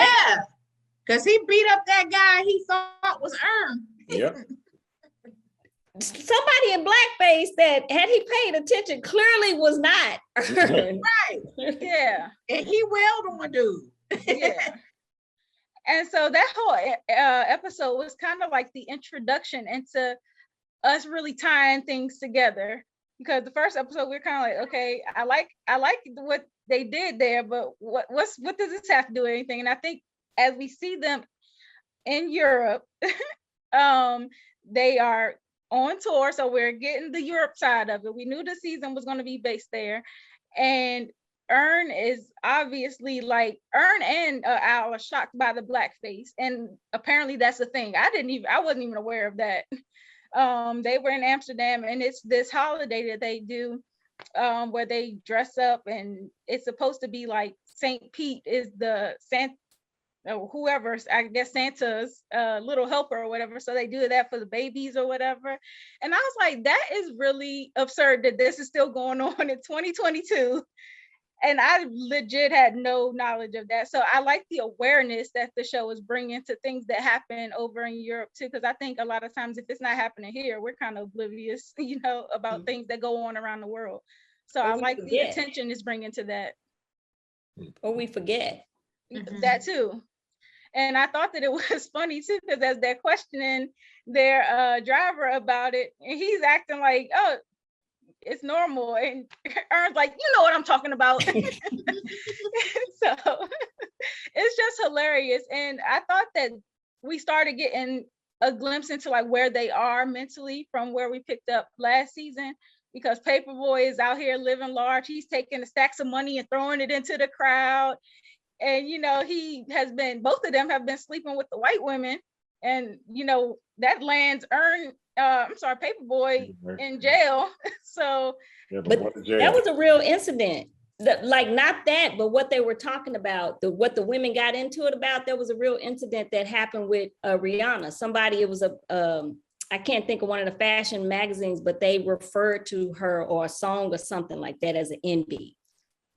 because he beat up that guy he thought was Ern. Yep. Somebody in blackface that, had he paid attention, clearly was not Ern. Right. Yeah. And he wailed on dude. Yeah. And so that whole episode was kind of like the introduction into us really tying things together, because the first episode we were kind of like, okay, I like what they did there, but what does this have to do with anything? And I think as we see them in Europe, they are on tour, so we're getting the Europe side of it. We knew the season was going to be based there, and Ern is obviously like Ern and Al are shocked by the blackface, and apparently that's the thing. I wasn't even aware of that. They were in Amsterdam, and it's this holiday that they do where they dress up, and it's supposed to be like Saint Pete is the Santa, whoever, I guess Santa's little helper or whatever. So they do that for the babies or whatever. And I was like, that is really absurd that this is still going on in 2022. And I legit had no knowledge of that. So I like the awareness that the show is bringing to things that happen over in Europe too, because I think a lot of times if it's not happening here, we're kind of oblivious, about things that go on around the world. So I like the attention is bringing to that. Or we forget. That too. And I thought that it was funny too, because as they're questioning their driver about it, and he's acting like, oh, it's normal, and Ern's like, you know what I'm talking about. So it's just hilarious. And I thought that we started getting a glimpse into like where they are mentally from where we picked up last season, because Paperboy is out here living large. He's taking the stacks of money and throwing it into the crowd. And both of them have been sleeping with the white women, and that lands Paperboy in jail. So but that was a real incident. Like not that, but what they were talking about, what the women got into it about, there was a real incident that happened with Rihanna. It was I can't think of one of the fashion magazines, but they referred to her or a song or something like that as an NB.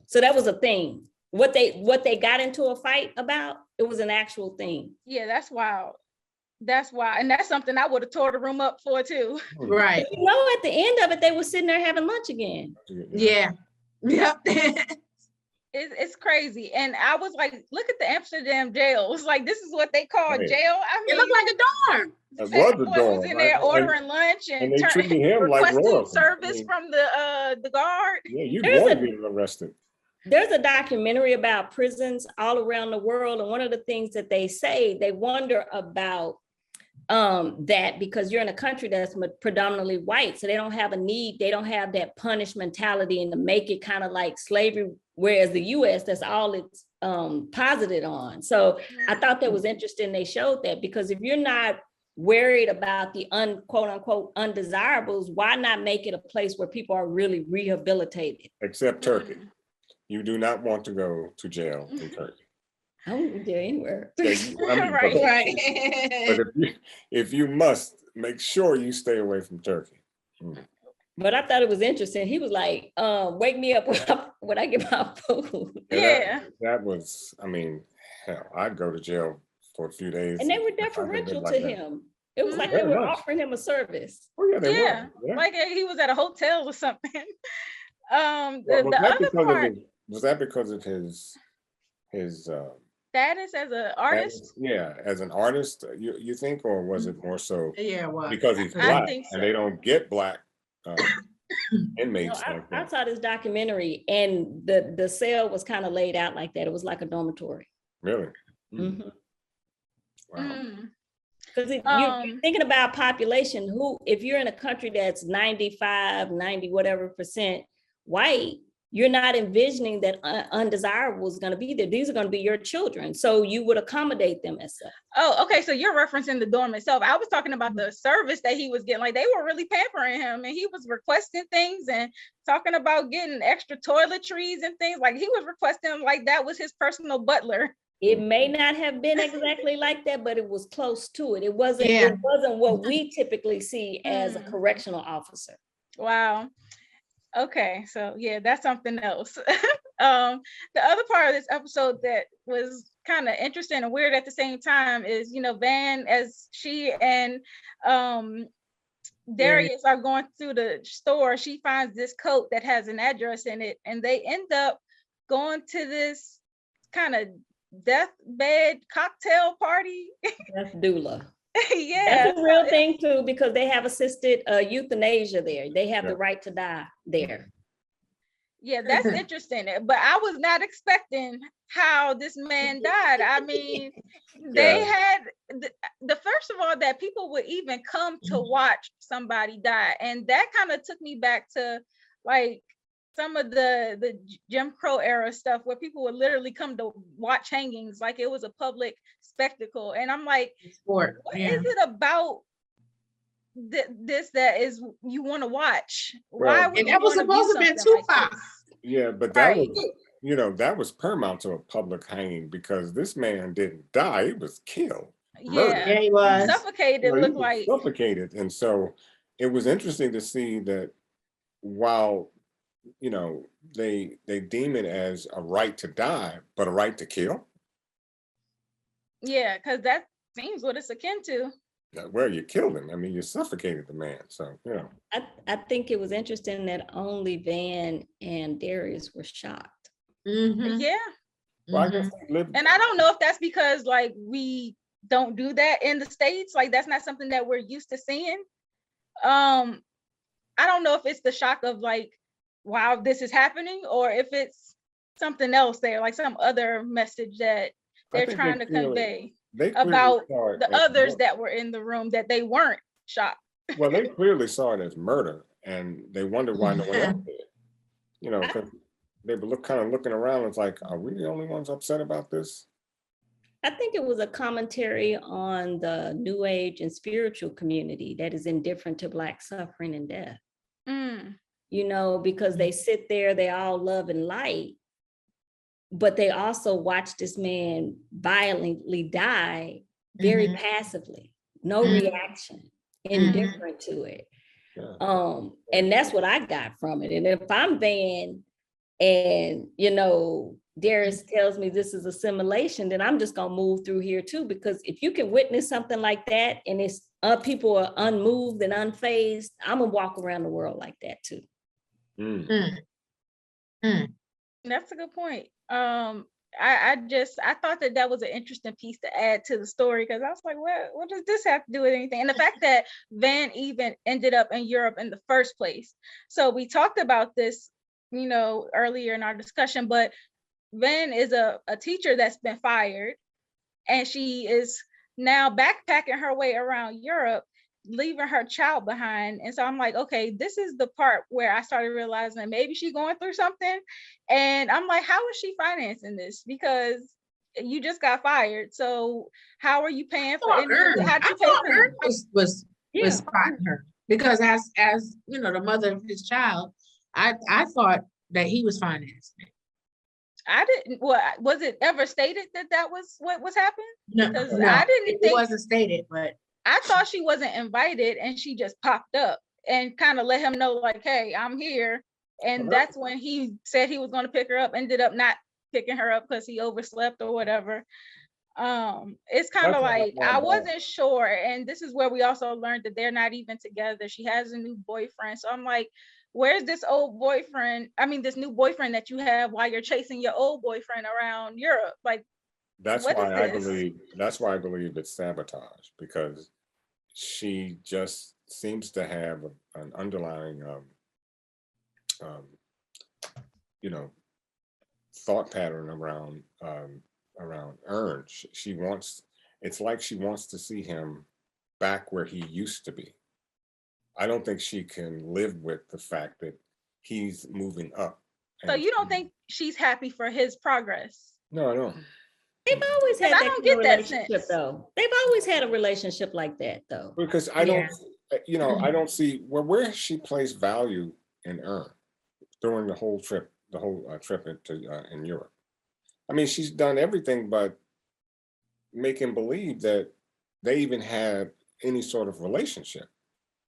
So that was a thing. What they got into a fight about, it was an actual thing. Yeah, that's wild. That's why, and that's something I would have tore the room up for too. Right. But you know, at the end of it, they were sitting there having lunch again. Yeah. Yep. It's crazy. And I was like, look at the Amsterdam jail. It's like, this is what they call Right. jail. I It mean, looked like a dorm. It was Fat a boy dorm, was in right? there And- ordering lunch and they treated him like requesting royalty. service I mean, from the guard. Yeah, you'd There's want a- to get arrested. There's a documentary about prisons all around the world. And one of the things that they say, they wonder about that because you're in a country that's predominantly white. So they don't have a need. They don't have that punish mentality and to make it kind of like slavery. Whereas the US, that's all it's posited on. So I thought that was interesting. They showed that because if you're not worried about the quote unquote undesirables, why not make it a place where people are really rehabilitated? Except Turkey. You do not want to go to jail in Turkey. I wouldn't go anywhere. Right. Right. But if you must, make sure you stay away from Turkey. But I thought it was interesting. He was like, wake me up when I get my food. Yeah. That was, I mean, hell, I'd go to jail for a few days. And they were if I could deferential live to like that. him. It was like Very they were much. offering him a service. Oh, yeah, they Yeah. were. Yeah. Like he was at a hotel or something. Well, The other part, was that because of his status as an artist. yeah, as an artist, you think, or was it more so Yeah, well. because he's I black think so. and they don't get black inmates No, like I that? saw this documentary and the cell was kind of laid out like that. It was like a dormitory. Really? Mhm. Wow. Mm. Because you're thinking about population, who, if you're in a country that's 95, 90, whatever percent white, you're not envisioning that undesirable is going to be there. These are going to be your children. So you would accommodate them as such. Oh, okay. So you're referencing the dorm itself. I was talking about the service that he was getting. Like they were really pampering him and he was requesting things and talking about getting extra toiletries and things. Like he was requesting like that was his personal butler. It may not have been exactly like that, but it was close to it. It wasn't, Yeah. it wasn't what we typically see as a Mm. correctional officer. Wow. Okay, so yeah, that's something else. The other part of this episode that was kind of interesting and weird at the same time is, Van, as she and Darius are going through the store, she finds this coat that has an address in it, and they end up going to this kind of deathbed cocktail party. That's doula. Yeah, That's a real thing too, because they have assisted euthanasia there. They have the right to die there. yeah, that's interesting. But I was not expecting how this man died. I mean, they had the first of all that people would even come to watch somebody die, and that kind of took me back to like some of the Jim Crow era stuff where people would literally come to watch hangings like it was a public spectacle. And I'm like, Sport. what Yeah. is it about this that is you want to watch? Well, Why would And you that was wanna supposed to view have been something like Tupac. this? Yeah, but that Right. was, that was paramount to a public hanging because this man didn't die; he was killed. Yeah, Yeah, he was. suffocated. He Looked was like suffocated, and so it was interesting to see that while they deem it as a right to die, but a right to kill. yeah, because that seems what it's akin to. Well, you killed him. I mean, you suffocated the man. So I think it was interesting that only Van and Darius were shocked. Mhm. Yeah, Well, I Mhm. guess they lived. and I don't know if that's because like we don't do that in the States. Like that's not something that we're used to seeing. I don't know if it's the shock of like, wow, this is happening, or if it's something else there, like some other message that I they're think trying to clearly- convey they clearly about saw it the as others murder. that were in the room, that they weren't shocked. Well, they clearly saw it as murder, and they wondered why no one else did. Because they were kind of looking around. It's like, are we the only ones upset about this? I think it was a commentary on the New Age and spiritual community that is indifferent to Black suffering and death. Mm. Because they sit there, they all love and light, but they also watch this man violently die very passively, no reaction, indifferent to it. Yeah. And that's what I got from it. And if I'm Van and Darius tells me this is assimilation, then I'm just gonna move through here too. Because if you can witness something like that and it's people are unmoved and unfazed, I'm gonna walk around the world like that too. That's a good point. I thought that was an interesting piece to add to the story, because I was like, what does this have to do with anything? And the fact that Van even ended up in Europe in the first place. So we talked about this, earlier in our discussion, but Van is a teacher that's been fired, and she is now backpacking her way around Europe, leaving her child behind. And so I'm like, okay, this is the part where I started realizing that maybe she's going through something. And I'm like, how is she financing this? Because you just got fired. So how are you paying for it? How'd you pay for Ern was spotting her, because as the mother of his child, I thought that he was financing it. I didn't. Was it ever stated that was what was happening? No, I didn't think it wasn't stated, but I thought she wasn't invited, and she just popped up and kind of let him know, like, hey, I'm here. And that's when he said he was going to pick her up, ended up not picking her up because he overslept or whatever. It's kind of like, I wasn't sure. And this is where we also learned that they're not even together. She has a new boyfriend. So I'm like, where's this old boyfriend? I mean, this new boyfriend that you have while you're chasing your old boyfriend around Europe. Like, that's why I believe it's sabotage, because she just seems to have an underlying thought pattern around Ern. It's like she wants to see him back where he used to be. I don't think she can live with the fact that he's moving up. So you don't think she's happy for his progress? No, I don't. They've always had that kind of relationship though. They've always had a relationship like that though. Because I don't, I don't see where she placed value in Ern during the whole trip in Europe. I mean, she's done everything but make him believe that they even had any sort of relationship.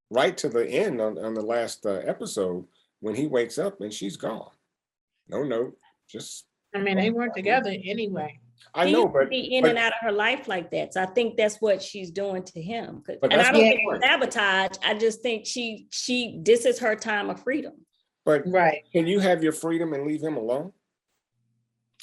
Right to the end on the last episode, when he wakes up and she's gone. No note, just. I mean, they weren't together anyway. I know, but be in and out of her life like that. So I think that's what she's doing to him. But and I don't think it's sabotage. I just think this is her time of freedom. But can you have your freedom and leave him alone?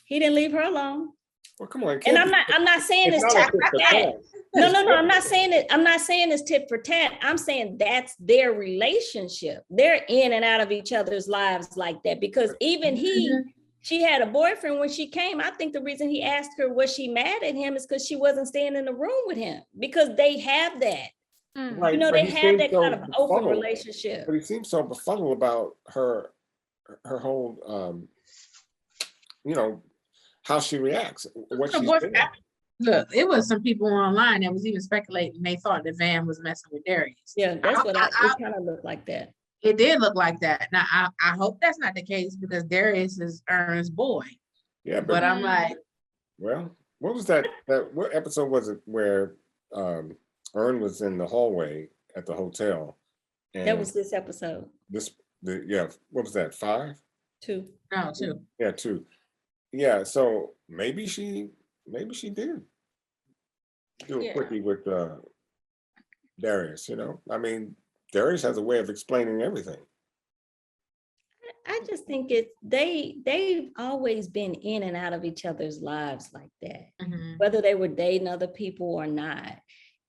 He didn't leave her alone. Well, come on. And I'm not saying it's tit for tat. No, I'm not saying it. I'm not saying it's tit for tat. I'm saying that's their relationship. They're in and out of each other's lives like that, because even she had a boyfriend when she came. I think the reason he asked her, was she mad at him, is because she wasn't staying in the room with him, because they have that. Right, they have that kind of open relationship. But he seems so befuddled about her whole, how she reacts, what she's doing. Look, it was some people online that was even speculating. They thought that Van was messing with Darius. Yeah, that's what it kind of looked like that. It did look like that. Now, I hope that's not the case, because Darius is Ern's boy. Yeah, but I'm like, well, what was that? What episode was it where Ern was in the hallway at the hotel? And that was this episode. What was that? 5? 2. No, 2. Yeah, 2. Yeah, so maybe she did do a quickie with Darius. I mean, Darius has a way of explaining everything. I just think they've always been in and out of each other's lives like that, whether they were dating other people or not.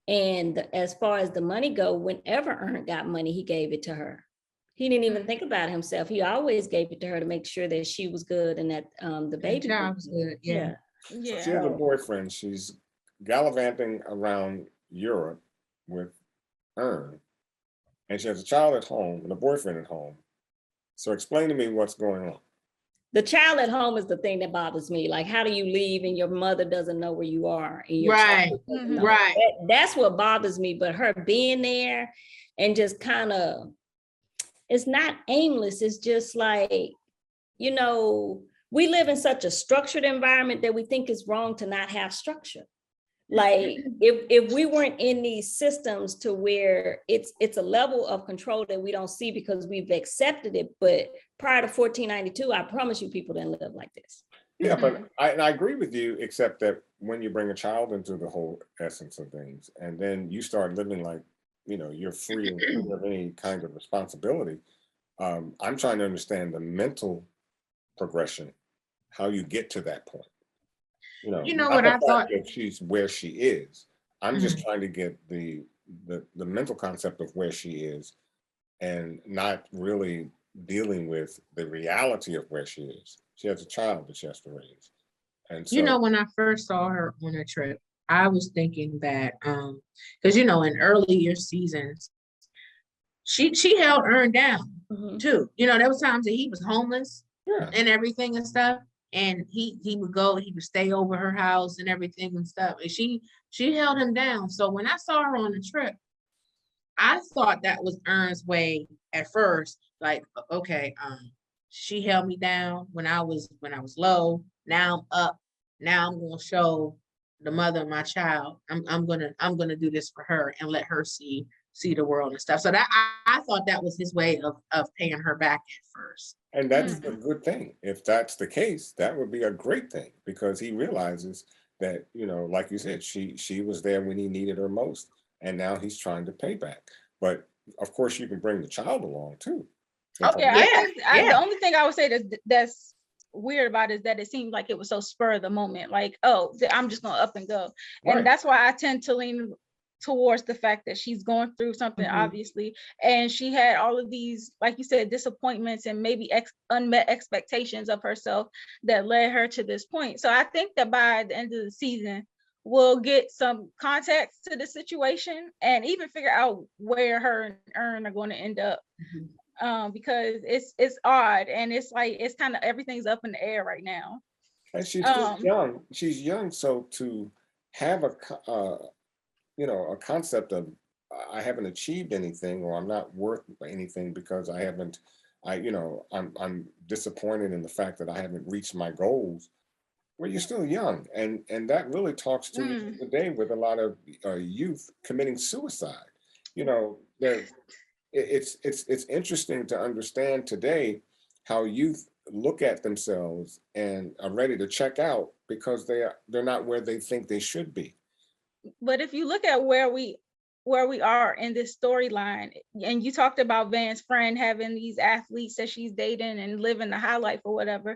And as far as the money go, whenever Ern got money, he gave it to her. He didn't even think about himself. He always gave it to her to make sure that she was good and that the baby was good. Yeah. So she has a boyfriend. She's gallivanting around Europe with Ern, and she has a child at home and a boyfriend at home. So explain to me what's going on. The child at home is the thing that bothers me. Like, how do you leave and your mother doesn't know where you are? And your right. That's what bothers me. But her being there and just kind of, it's not aimless. It's just like, we live in such a structured environment that we think it's wrong to not have structure. Like if we weren't in these systems to where it's a level of control that we don't see because we've accepted it. But prior to 1492, I promise you, people didn't live like this. Yeah, Mhm. but I agree with you, except that when you bring a child into the whole essence of things, and then you start living like, you're free and clear of any kind of responsibility. I'm trying to understand the mental progression, how you get to that point. You know Not what the I fact thought? that she's where she is. I'm just Mhm. trying to get the mental concept of where she is, and not really dealing with the reality of where she is. She has a child that she has to raise. And You know, so, when I first saw her on a trip, I was thinking that because you know, in earlier seasons, she held Ern down Mhm. too. You know, there was times that he was homeless yeah, and everything and stuff. And he would go, he would stay over her house and everything and stuff. And she held him down. So when I saw her on the trip, I thought that was Ern's way at first. Like, okay, she held me down when I was low. Now I'm up. Now I'm gonna show the mother of my child. I'm gonna do this for her and let her see the world and stuff. So that I thought that was his way of paying her back at first. and that's a Mhm. good thing. If that's the case, that would be a great thing, because he realizes that, like you said, she was there when he needed her most, and now he's trying to pay back. But of course, you can bring the child along too. Oh If Yeah, I'm- I yeah, think the yeah. only thing I would say that's weird about it is that it seemed like it was so spur of the moment, like, oh, I'm just gonna up and go. And right. that's why I tend to lean towards the fact that she's going through something, Mhm. obviously, and she had all of these, like you said, disappointments and maybe unmet expectations of herself that led her to this point. So I think that by the end of the season, we'll get some context to the situation and even figure out where her and Ern are going to end up, Mhm. because it's odd, and it's like it's kind of everything's up in the air right now. And she's still Um, young. She's young, so to have a concept of, I haven't achieved anything, or I'm not worth anything because I haven't, I'm disappointed in the fact that I haven't reached my goals. Well, you're still young, and that really talks to me mm, today with a lot of youth committing suicide. There, it's interesting to understand today how youth look at themselves and are ready to check out because they're not where they think they should be. but if you look at where we are in this storyline, and you talked about Van's friend having these athletes that she's dating and living the high life or whatever,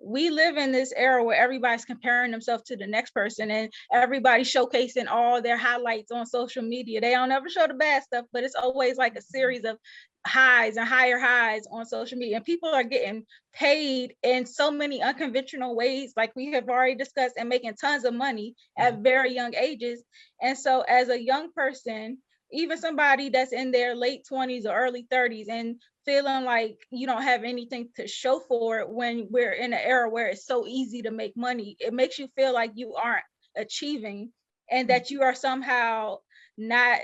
we live in this era where everybody's comparing themselves to the next person, and everybody's showcasing all their highlights on social media. They don't ever show the bad stuff, but it's always like a series of highs and higher highs on social media. And people are getting paid in so many unconventional ways, like we have already discussed, and making tons of money at very young ages. And so as a young person, even somebody that's in their late 20s or early 30s and feeling like you don't have anything to show for it, when we're in an era where it's so easy to make money, it makes you feel like you aren't achieving, and that you are somehow not,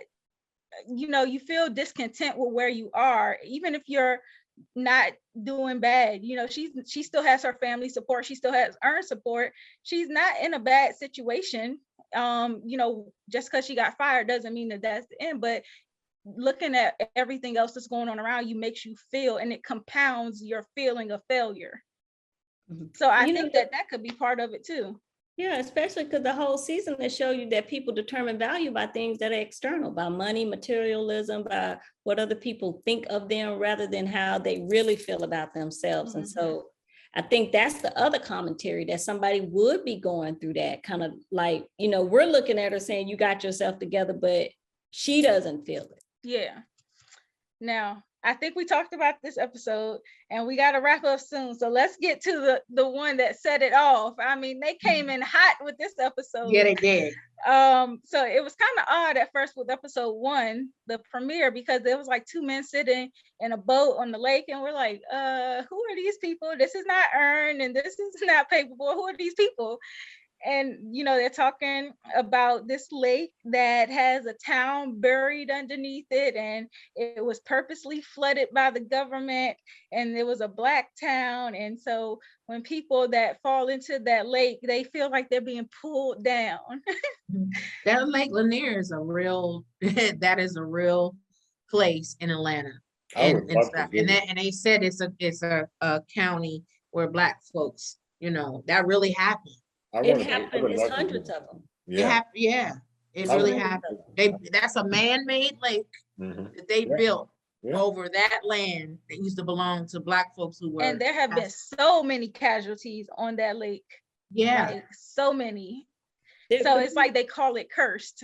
you feel discontent with where you are, even if you're not doing bad. She still has her family support, she still has earned support, she's not in a bad situation. Just because she got fired doesn't mean that that's the end, but looking at everything else that's going on around you makes you feel, and it compounds your feeling of failure. Mhm. So I You know, think that could be part of it too. yeah, especially because the whole season they show you that people determine value by things that are external, by money, materialism, by what other people think of them rather than how they really feel about themselves. And Mhm. so I think that's the other commentary, that somebody would be going through that kind of like, we're looking at her saying, you got yourself together, but she doesn't feel it. Yeah. Now, I think we talked about this episode, and we got to wrap up soon. So let's get to the one that set it off. I mean, they came in hot with this episode. Yeah, they did. So it was kind of odd at first with episode 1, the premiere, because there was like 2 men sitting in a boat on the lake, and we're like, who are these people? This is not Earn, and this is not Paperboy. Who are these people? And they're talking about this lake that has a town buried underneath it, and it was purposely flooded by the government, and there was a black town. And so when people that fall into that lake, they feel like they're being pulled down. That Lake Lanier is a real that is a real place in Atlanta I would and love to stuff. And visit. they said it's a county where black folks You know, that really happened. It happened. It's hundreds of them. It happened, yeah. It really happened. That's a man-made lake that they built over that land that used to belong to Black folks who were. And there have been so many casualties on that lake. Yeah. Like, so many. So it's like they call it cursed.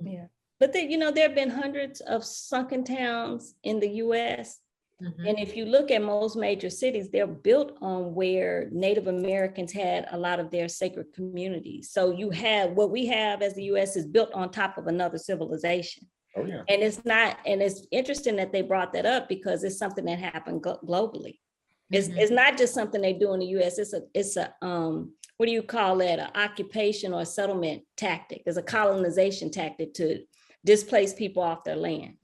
Yeah. But there have been hundreds of sunken towns in the US. And if you look at most major cities, they're built on where Native Americans had a lot of their sacred communities. So you have what we have as the US is built on top of another civilization. Oh, yeah. And it's interesting that they brought that up because it's something that happened globally. It's not just something they do in the US. It's a what do you call that? An occupation or a settlement tactic. It's a colonization tactic to displace people off their land.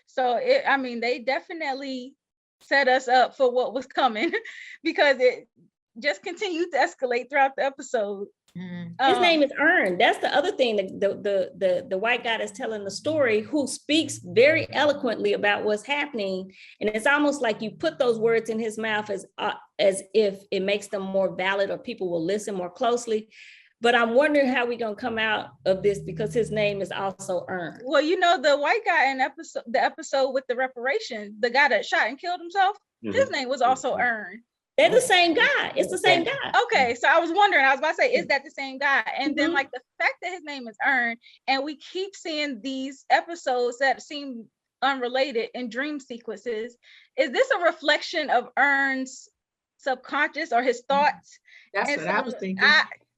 So they definitely set us up for what was coming because it just continued to escalate throughout the episode. His name is Ern. That's the other thing, the white guy that's telling the story, who speaks very eloquently about what's happening. And it's almost like you put those words in his mouth as if it makes them more valid or people will listen more closely. But I'm wondering how we're going to come out of this because his name is also Ern. Well, the white guy in the episode with the reparations, the guy that shot and killed himself, his name was also Ern. They're the same guy. It's the same guy. Okay, so I was wondering, I was about to say, is that the same guy? And then like the fact that his name is Ern, and we keep seeing these episodes that seem unrelated in dream sequences, is this a reflection of Ern's subconscious or his thoughts? That's what I was thinking.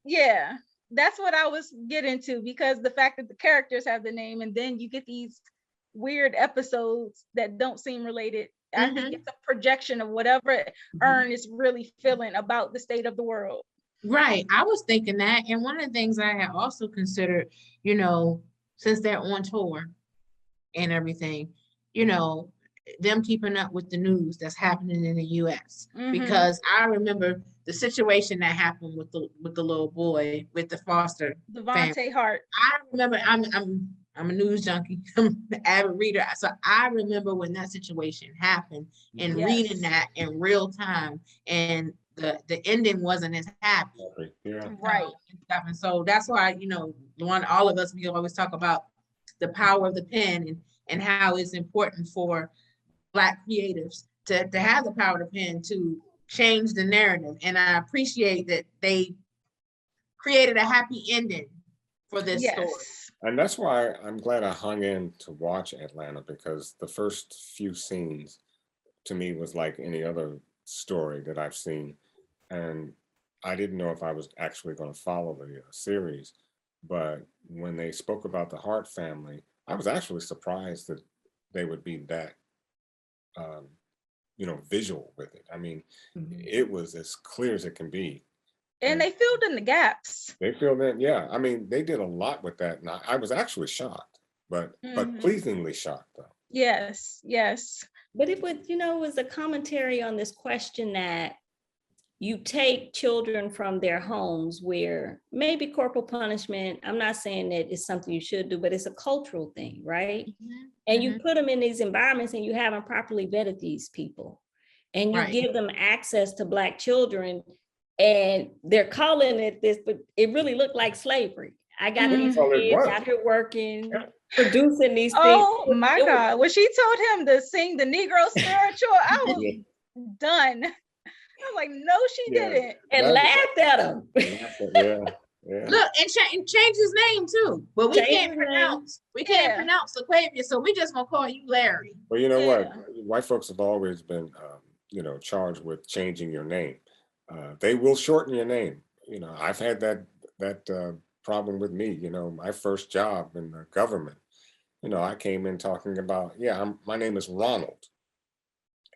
Yeah, that's what I was getting to, because the fact that the characters have the name and then you get these weird episodes that don't seem related. I think it's a projection of whatever Ern is really feeling about the state of the world. Right. I was thinking that. And one of the things I had also considered, since they're on tour and everything, them keeping up with the news that's happening in the US. Because I remember the situation that happened with the little boy, with the foster Devontae Hart. I remember, I'm a news junkie, I'm an avid reader. So I remember when that situation happened and reading that in real time, and the ending wasn't as happy. Right. And so that's why, all of us, we always talk about the power of the pen and how it's important for Black creatives to have the power of the pen to change the narrative. And I appreciate that they created a happy ending for this story. And that's why I'm glad I hung in to watch Atlanta, because the first few scenes to me was like any other story that I've seen. And I didn't know if I was actually going to follow the series. But when they spoke about the Hart family, I was actually surprised that they would be that, visual with it. I mean, it was as clear as it can be. And they filled in the gaps. They filled in, yeah. I mean, they did a lot with that. And I was actually shocked, but pleasingly shocked, though. Yes. But it was a commentary on this question that you take children from their homes where maybe corporal punishment, I'm not saying that it's something you should do, but it's a cultural thing, right? And you put them in these environments and you haven't properly vetted these people. And you give them access to Black children, and they're calling it this, but it really looked like slavery. I got these kids out here working, producing these things. Oh my God. When she told him to sing the Negro spiritual, I was done. I'm like, no, she didn't. And laughed at him. Look, and change his name too. But we can't pronounce Laquavia, so we just gonna call you Larry. Well, you know what? White folks have always been charged with changing your name. They will shorten your name. I've had that problem with me. My first job in the government, I came in talking about, my name is Ronald.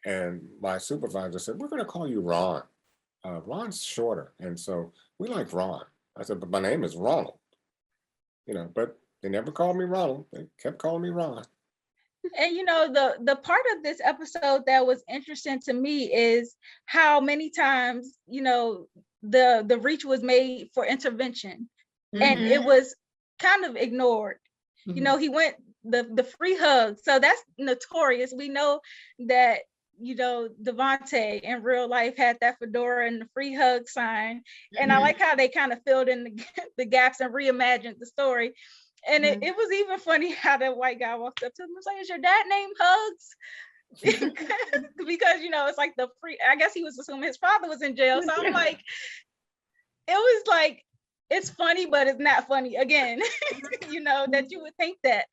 And my supervisor said, we're going to call you Ron. Ron's shorter. And so we like Ron. I said, but my name is Ronald. But they never called me Ronald. They kept calling me Ron. And the part of this episode that was interesting to me is how many times the reach was made for intervention, and it was kind of ignored. He went the free hug, so that's notorious. We know that Devontae in real life had that fedora and the free hug sign. And I like how they kind of filled in the gaps and reimagined the story. And it was even funny how the white guy walked up to him and was like, "Is your dad named Hugs?" Because it's like the free, I guess he was assuming his father was in jail. So I'm like, it was like, it's funny, but it's not funny again, that you would think that.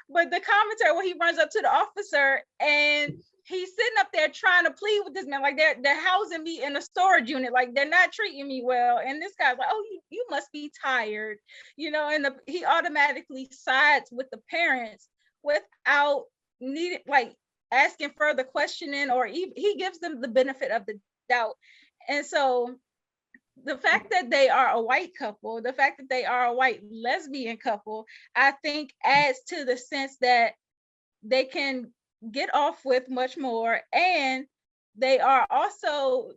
But the commentary where he runs up to the officer and he's sitting up there trying to plead with this man, like they're housing me in a storage unit, like they're not treating me well. And this guy's like, "Oh, you must be tired," and he automatically sides with the parents without needing, like, asking further questioning, or he gives them the benefit of the doubt. And so the fact that they are a white couple, the fact that they are a white lesbian couple, I think adds to the sense that they can get off with much more, and they are also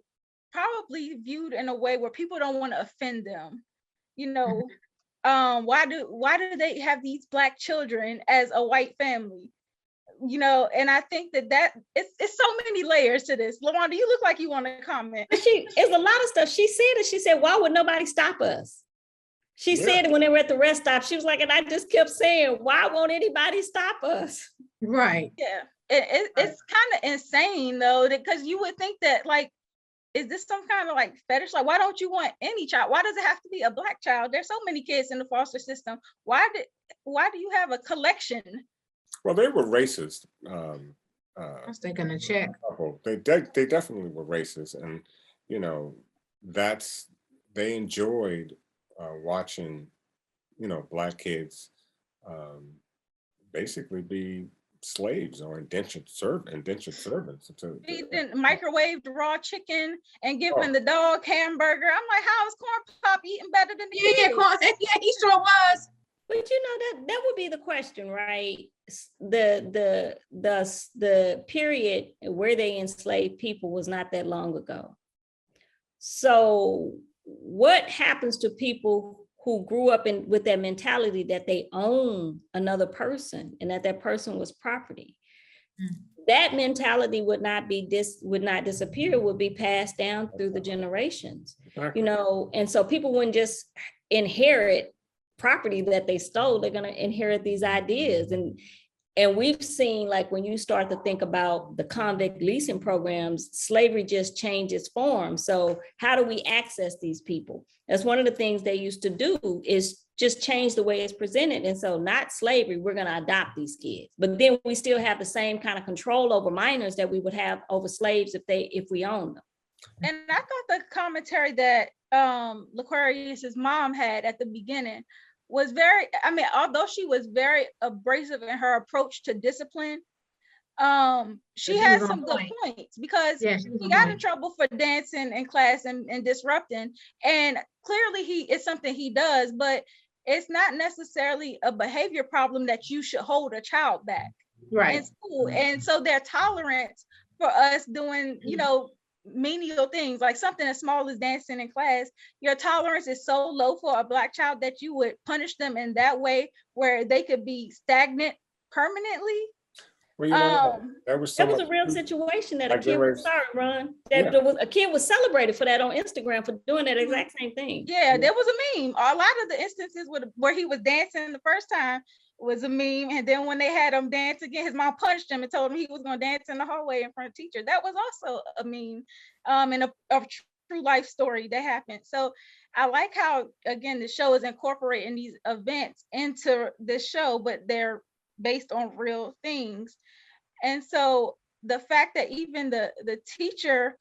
probably viewed in a way where people don't want to offend them. Why do they have these Black children as a white family? And I think that it's so many layers to this. LaWanda, you look like you want to comment. It's a lot of stuff. She said, "Why would nobody stop us?" She said it when they were at the rest stop. She was like, and I just kept saying, "Why won't anybody stop us?" Right. Yeah. It's kind of insane though, because you would think that, like, is this some kind of like fetish? Like, why don't you want any child? Why does it have to be a Black child? There's so many kids in the foster system. Why do you have a collection? Well, they were racist. I was thinking to check. They definitely were racist, and they enjoyed watching Black kids basically be slaves or indentured servants. Eating microwaved raw chicken and giving the dog hamburger. I'm like, how is Corn Pop eating better than the kids? Yeah, he sure was. But that would be the question, right? The period where they enslaved people was not that long ago. So what happens to people who grew up with that mentality that they own another person and that person was property? That mentality would not disappear, would be passed down through the generations. And so people wouldn't just inherit property that they stole. They're going to inherit these ideas. And we've seen, like, when you start to think about the convict leasing programs, slavery just changes form. So how do we access these people? That's one of the things they used to do, is just change the way it's presented. And so not slavery, we're going to adopt these kids. But then we still have the same kind of control over minors that we would have over slaves if we own them. And I thought the commentary that Laquarius's mom had at the beginning was very, although she was very abrasive in her approach to discipline, she had some good points, because he got in trouble for dancing in class and disrupting. And clearly it's something he does, but it's not necessarily a behavior problem that you should hold a child back in school. And so their tolerance for us doing, menial things, like something as small as dancing in class, your tolerance is so low for a Black child that you would punish them in that way, where they could be stagnant permanently. Well, that was a real situation that a kid was a kid was celebrated for that on Instagram, for doing that exact same thing. Yeah, there was a meme. A lot of the instances where he was dancing the first time was a meme, and then when they had him dance again, his mom punched him and told him he was going to dance in the hallway in front of teacher. That was also a meme, and a true life story that happened. So I like how, again, the show is incorporating these events into this show, but they're based on real things. And so the fact that even the teacher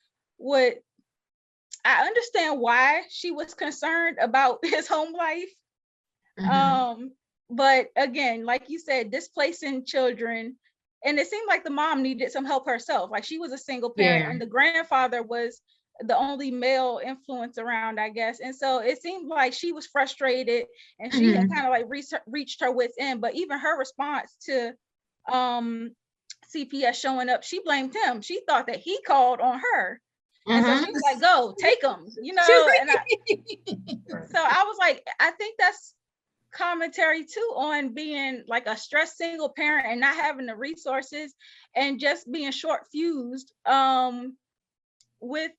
I understand why she was concerned about his home life. But again, like you said, displacing children, and it seemed like the mom needed some help herself. Like, she was a single parent, and the grandfather was the only male influence around, I guess. And so it seemed like she was frustrated, and she had kind of like reached her wits end. But even her response to CPS showing up, she blamed him. She thought that he called on her. And so she was like, "Go, take them," And so I was like, I think that's commentary too on being like a stressed single parent and not having the resources and just being short fused with,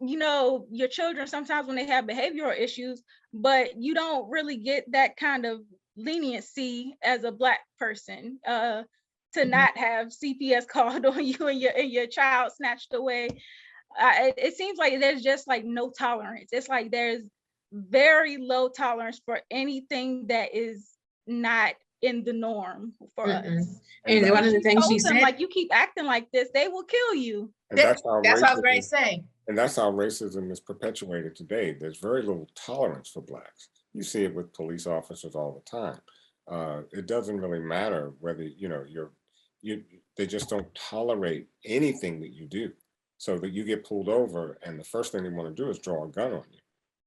you know, your children sometimes when they have behavioral issues, but you don't really get that kind of leniency as a Black person to not have CPS called on you and your child snatched away. It seems like there's just like no tolerance. It's like there's very low tolerance for anything that is not in the norm for us. And so one of the things she them, said, like, you keep acting like this, they will kill you. And that's how that's what I was racism- going to say. And that's how racism is perpetuated today. There's very little tolerance for Blacks. You see it with police officers all the time. It doesn't really matter whether, you know, they just don't tolerate anything that you do. So that you get pulled over and the first thing they want to do is draw a gun on you.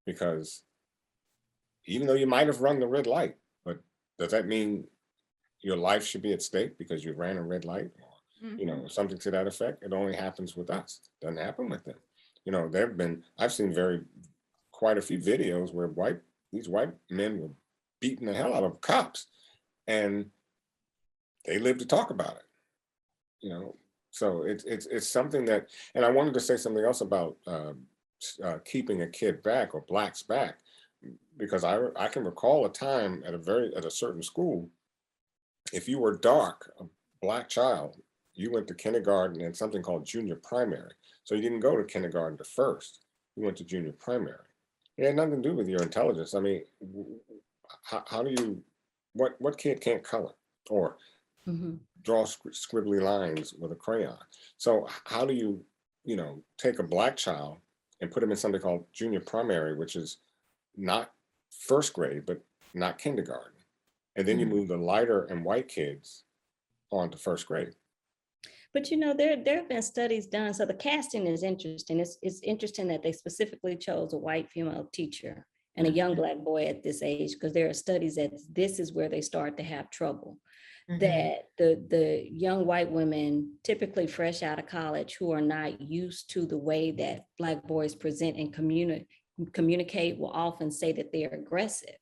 Because even though you might have run the red light, but does that mean your life should be at stake because you ran a red light? Or, you know, something to that effect? It only happens with us. It doesn't happen with them. You know, I've seen quite a few videos where these white men were beating the hell out of cops and they live to talk about it, you know? So it's something that, and I wanted to say something else about keeping a kid back or Blacks back, because I can recall a time at a certain school, if you were dark, a Black child, you went to kindergarten and something called junior primary. So you didn't go to kindergarten to first, you went to junior primary. It had nothing to do with your intelligence. I mean, how do you, what kid can't color or draw scribbly lines with a crayon? So how do you, you know, take a Black child and put him in something called junior primary, which is not first grade, but not kindergarten. And then you move the lighter and white kids on to first grade. But you know, there have been studies done. So the casting is interesting. It's interesting that they specifically chose a white female teacher and a young Black boy at this age, because there are studies that this is where they start to have trouble. That the young white women, typically fresh out of college, who are not used to the way that Black boys present and communicate, will often say that they're aggressive.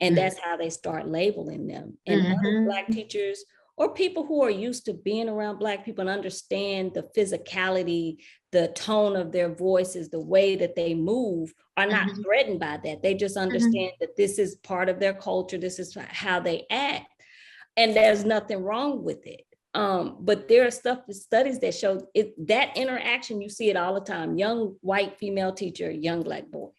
And that's how they start labeling them. And other Black teachers or people who are used to being around Black people and understand the physicality, the tone of their voices, the way that they move, are not threatened by that. They just understand that this is part of their culture. This is how they act. And there's nothing wrong with it. But there are studies that show that interaction, you see it all the time. Young white female teacher, young Black boy.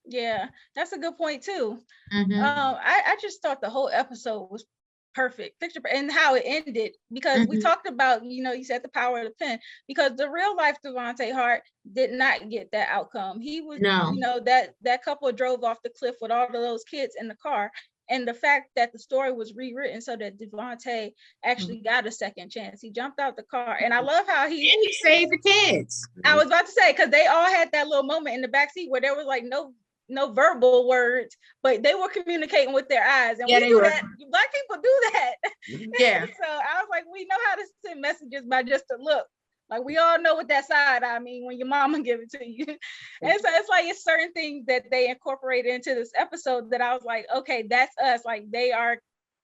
Yeah, that's a good point too. I just thought the whole episode was perfect, and how it ended, because we talked about, you know, you said the power of the pen, because the real life Devontae Hart did not get that outcome. He was, you know, that couple drove off the cliff with all of those kids in the car. And the fact that the story was rewritten so that Devontae actually got a second chance. He jumped out the car. And I love how he saved the kids. I was about to say, because they all had that little moment in the backseat where there was like no verbal words, but they were communicating with their eyes. And we do that. Black people do that. Yeah. So I was like, we know how to send messages by just a look. Like, we all know what that side eye mean when your mama give it to you. And so it's like, it's certain things that they incorporated into this episode that I was like, okay, that's us. Like, they are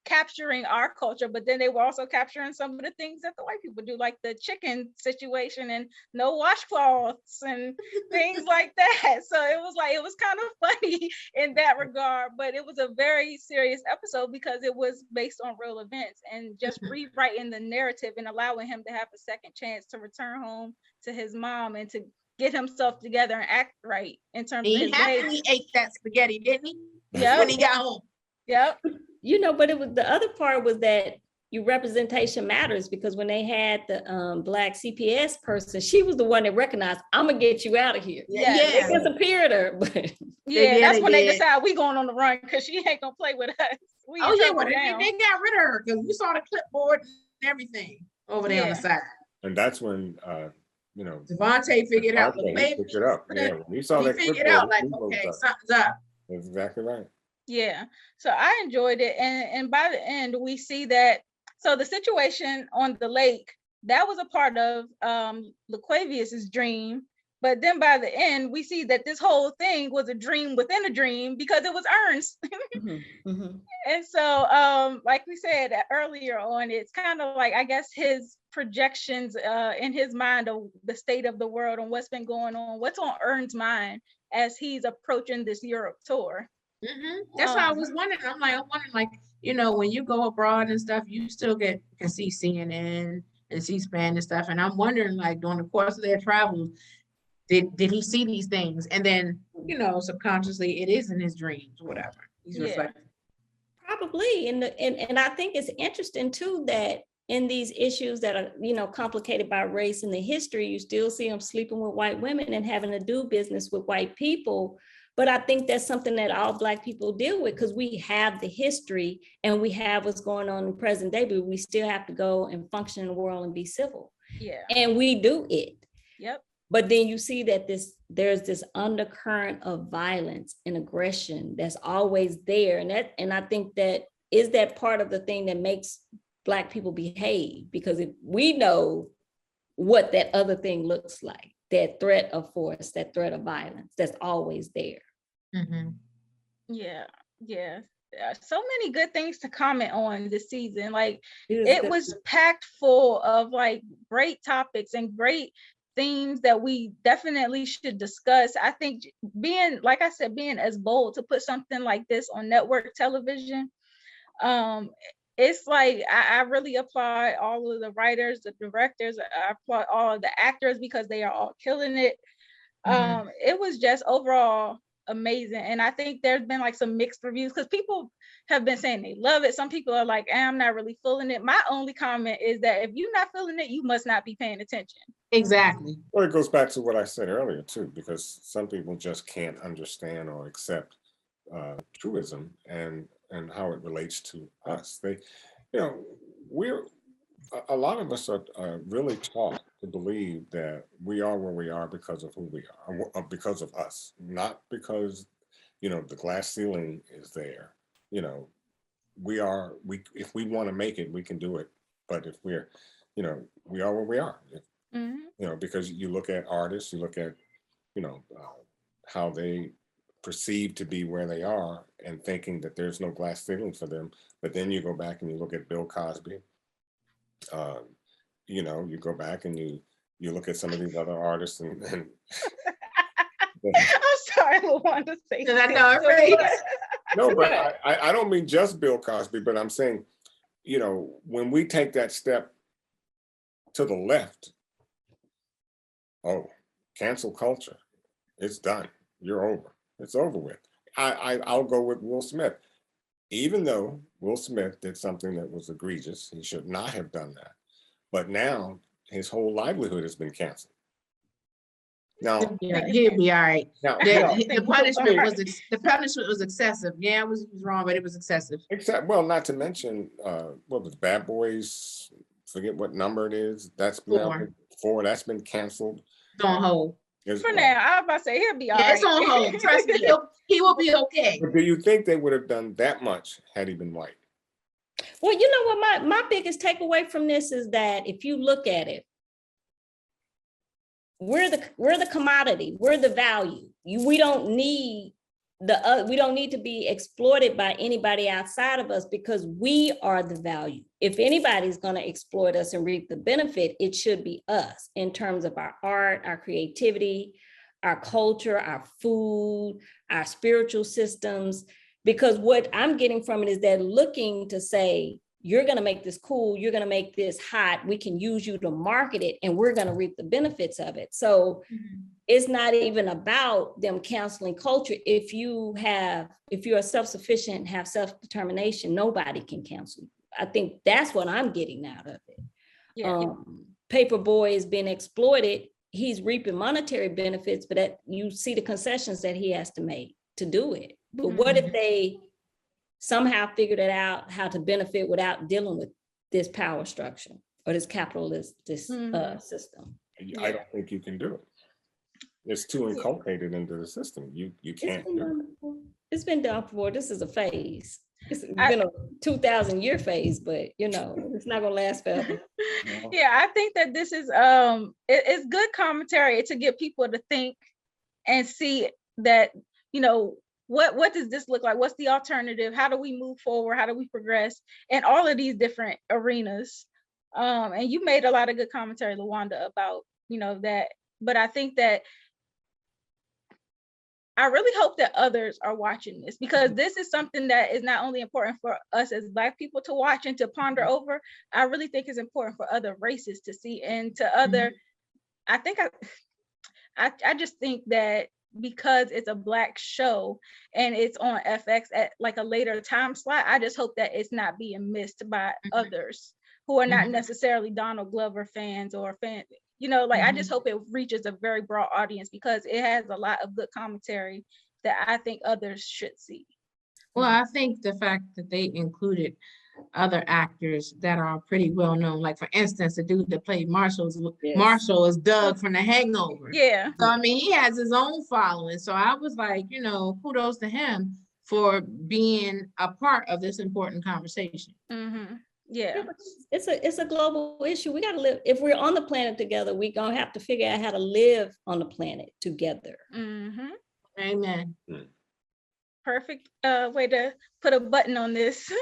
capturing our culture, but then they were also capturing some of the things that the white people do, like the chicken situation and no washcloths and things like that. So it was kind of funny in that regard, but it was a very serious episode because it was based on real events and just rewriting the narrative and allowing him to have a second chance to return home to his mom and to get himself together and act right in terms of his behavior. He ate that spaghetti, didn't he? Yeah. When he got home. Yep. You know, but it was, the other part was that your representation matters, because when they had the Black CPS person, she was the one that recognized, I'm gonna get you out of here. Yeah. They disappeared her. But that's when they decide we going on the run because she ain't gonna play with us. They got rid of her because we saw the clipboard and everything over there on the side. And that's when you know, Devontae figured out the baby. Picked it up. Yeah, when he saw that figured out like, okay, something's up. That's exactly right. Yeah, so I enjoyed it, and by the end we see that, so the situation on the lake, that was a part of LaQuavius's dream, But then by the end, we see that this whole thing was a dream within a dream because it was Ernst. And so, like we said earlier on, it's kind of like, I guess, his projections in his mind of the state of the world and what's been going on, what's on Ernst's mind as he's approaching this Europe tour. That's why I was wondering. I'm wondering, like, you know, when you go abroad and stuff, you still can see CNN and C-SPAN and stuff. And I'm wondering, like, during the course of their travels, did he see these things? And then, you know, subconsciously, it is in his dreams, whatever. He's reflecting. Probably. And I think it's interesting, too, that in these issues that are, you know, complicated by race in the history, you still see them sleeping with white women and having to do business with white people. But I think that's something that all Black people deal with because we have the history and we have what's going on in present day, but we still have to go and function in the world and be civil. Yeah. And we do it. Yep. But then you see that there's this undercurrent of violence and aggression that's always there. And I think that is that part of the thing that makes Black people behave, because if we know what that other thing looks like, that threat of force, that threat of violence, that's always there. Yeah. So many good things to comment on this season. Like, it was packed full of like great topics and great themes that we definitely should discuss. I think being, like I said, being as bold to put something like this on network television, it's like I really applaud all of the writers, the directors. I applaud all of the actors because they are all killing it. It was just overall amazing. And I think there's been like some mixed reviews because people have been saying they love it. Some people are like, I'm not really feeling it. My only comment is that if you're not feeling it, you must not be paying attention. Exactly. Well, it goes back to what I said earlier too, because some people just can't understand or accept truism and how it relates to us. They, you know, a lot of us are really taught to believe that we are where we are because of who we are, or because of us, not because, you know, the glass ceiling is there. You know, if we want to make it, we can do it. But if we're, you know, we are where we are. You know, because you look at artists, you look at, you know, how they perceive to be where they are and thinking that there's no glass ceiling for them. But then you go back and you look at Bill Cosby. You know, you go back and you look at some of these other artists and I'm sorry, LaWanda say that. Right? No, but I don't mean just Bill Cosby, but I'm saying, you know, when we take that step to the left, oh, cancel culture, it's done. You're over. It's over with. I'll go with Will Smith. Even though Will Smith did something that was egregious, he should not have done that. But now his whole livelihood has been canceled. Now he'll be all right. Now, the punishment was excessive. Yeah, it was wrong, but it was excessive. Except, well, not to mention what was Bad Boys, forget what number it is. That's been 4. That's been canceled. It's on hold. For now, I was about to say he'll be all right. It's on hold. Trust me, he will be okay. But do you think they would have done that much had he been white? Well, you know what, my biggest takeaway from this is that if you look at it, we're the commodity, we're the value. We don't need to be exploited by anybody outside of us because we are the value. If anybody's going to exploit us and reap the benefit, it should be us in terms of our art, our creativity, our culture, our food, our spiritual systems. Because what I'm getting from it is they're looking to say, you're going to make this cool, you're going to make this hot, we can use you to market it, and we're going to reap the benefits of it. So it's not even about them canceling culture. If you are self-sufficient, have self-determination, nobody can cancel you. I think that's what I'm getting out of it. Yeah. Paperboy is being exploited. He's reaping monetary benefits, but you see the concessions that he has to make to do it. But what if they somehow figured it out how to benefit without dealing with this power structure or this capitalist system? I don't think you can do it. It's too inculcated into the system. You can't do it. It's been done before. This is a phase. It's been a 2,000-year phase, but you know, it's not gonna last forever. Yeah, I think that this is it's good commentary to get people to think and see that, you know, what does this look like? What's the alternative? How do we move forward? How do we progress in all of these different arenas? And you made a lot of good commentary, LaWanda, about, you know, that. But I think that I really hope that others are watching this, because this is something that is not only important for us as Black people to watch and to ponder over. I really think it's important for other races to see, and to other. I think I just think that because it's a Black show and it's on FX at like a later time slot, I just hope that it's not being missed by others who are not necessarily Donald Glover fans or fans. You know, like I just hope it reaches a very broad audience, because it has a lot of good commentary that I think others should see. Well, I think the fact that they included other actors that are pretty well known, like for instance, the dude that played Marshall is Doug from The Hangover. Yeah. So I mean, he has his own following. So I was like, you know, kudos to him for being a part of this important conversation. Yeah, it's a global issue. We got to live. If we're on the planet together, we're gonna have to figure out how to live on the planet together. Amen. Perfect way to put a button on this.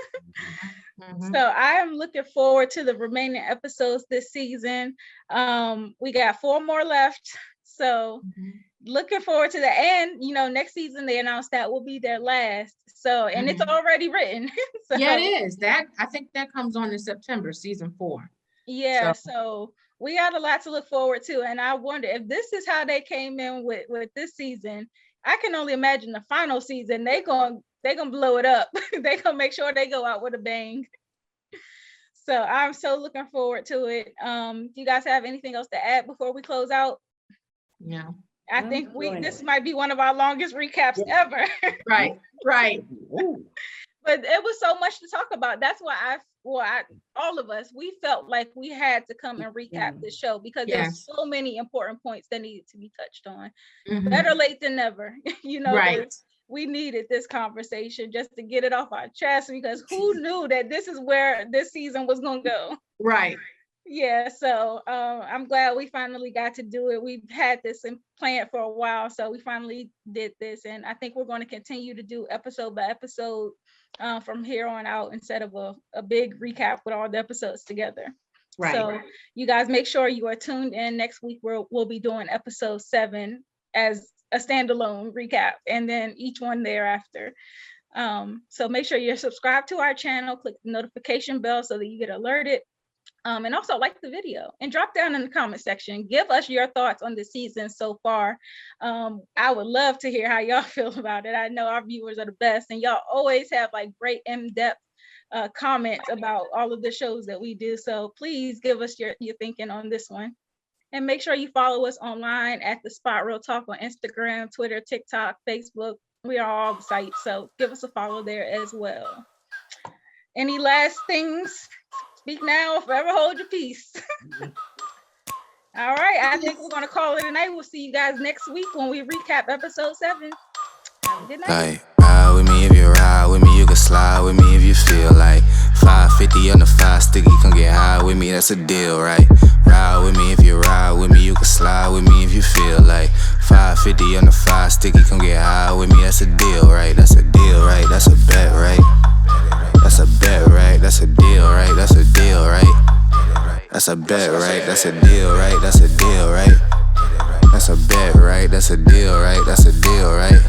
So I am looking forward to the remaining episodes this season. We got 4 more left. So looking forward to that. And, you know, next season they announced that will be their last. So, and it's already written. So, yeah, it is. I think that comes on in September, season 4. Yeah, so we got a lot to look forward to. And I wonder if this is how they came in with this season. I can only imagine the final season. They're gonna blow it up. They're gonna make sure they go out with a bang. So I'm so looking forward to it. Do you guys have anything else to add before we close out? No. I think this might be one of our longest recaps ever. Right. But it was so much to talk about. That's why all of us, we felt like we had to come and recap this show, because there's so many important points that needed to be touched on. Better late than never. You know, we needed this conversation just to get it off our chest, because who knew that this is where this season was going to go? Right. Yeah, so I'm glad we finally got to do it. We've had this planned for a while, so we finally did this, and I think we're going to continue to do episode by episode from here on out, instead of a big recap with all the episodes together. Right. So you guys make sure you are tuned in. Next week we'll be doing episode 7 as a standalone recap, and then each one thereafter. So make sure you're subscribed to our channel, click the notification bell so that you get alerted. And also like the video and drop down in the comment section. Give us your thoughts on the season so far. I would love to hear how y'all feel about it. I know our viewers are the best, and y'all always have like great in-depth comments about all of the shows that we do. So please give us your thinking on this one. And make sure you follow us online at The Spot Real Talk on Instagram, Twitter, TikTok, Facebook. We are all sites, so give us a follow there as well. Any last things? Speak now, forever hold your peace. All right, I think we're gonna call it a night. We'll see you guys next week when we recap episode 7. Have a good night. Hey, ride with me if you ride with me, you can slide with me if you feel like 550 on the 5 sticky, come get high with me, that's a deal, right? Ride with me if you ride with me, you can slide with me if you feel like 550 on the 5 sticky, come get high with me, that's a deal, right? That's a deal, right? That's a bet, right? That's a bet, right? That's a deal, right? That's a deal, right? That's a bet, right? That's a deal, right? That's a deal, right? That's a bet, right? That's a deal, right? That's a deal, right?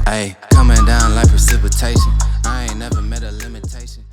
Ay, coming down like precipitation. I ain't never met a limitation.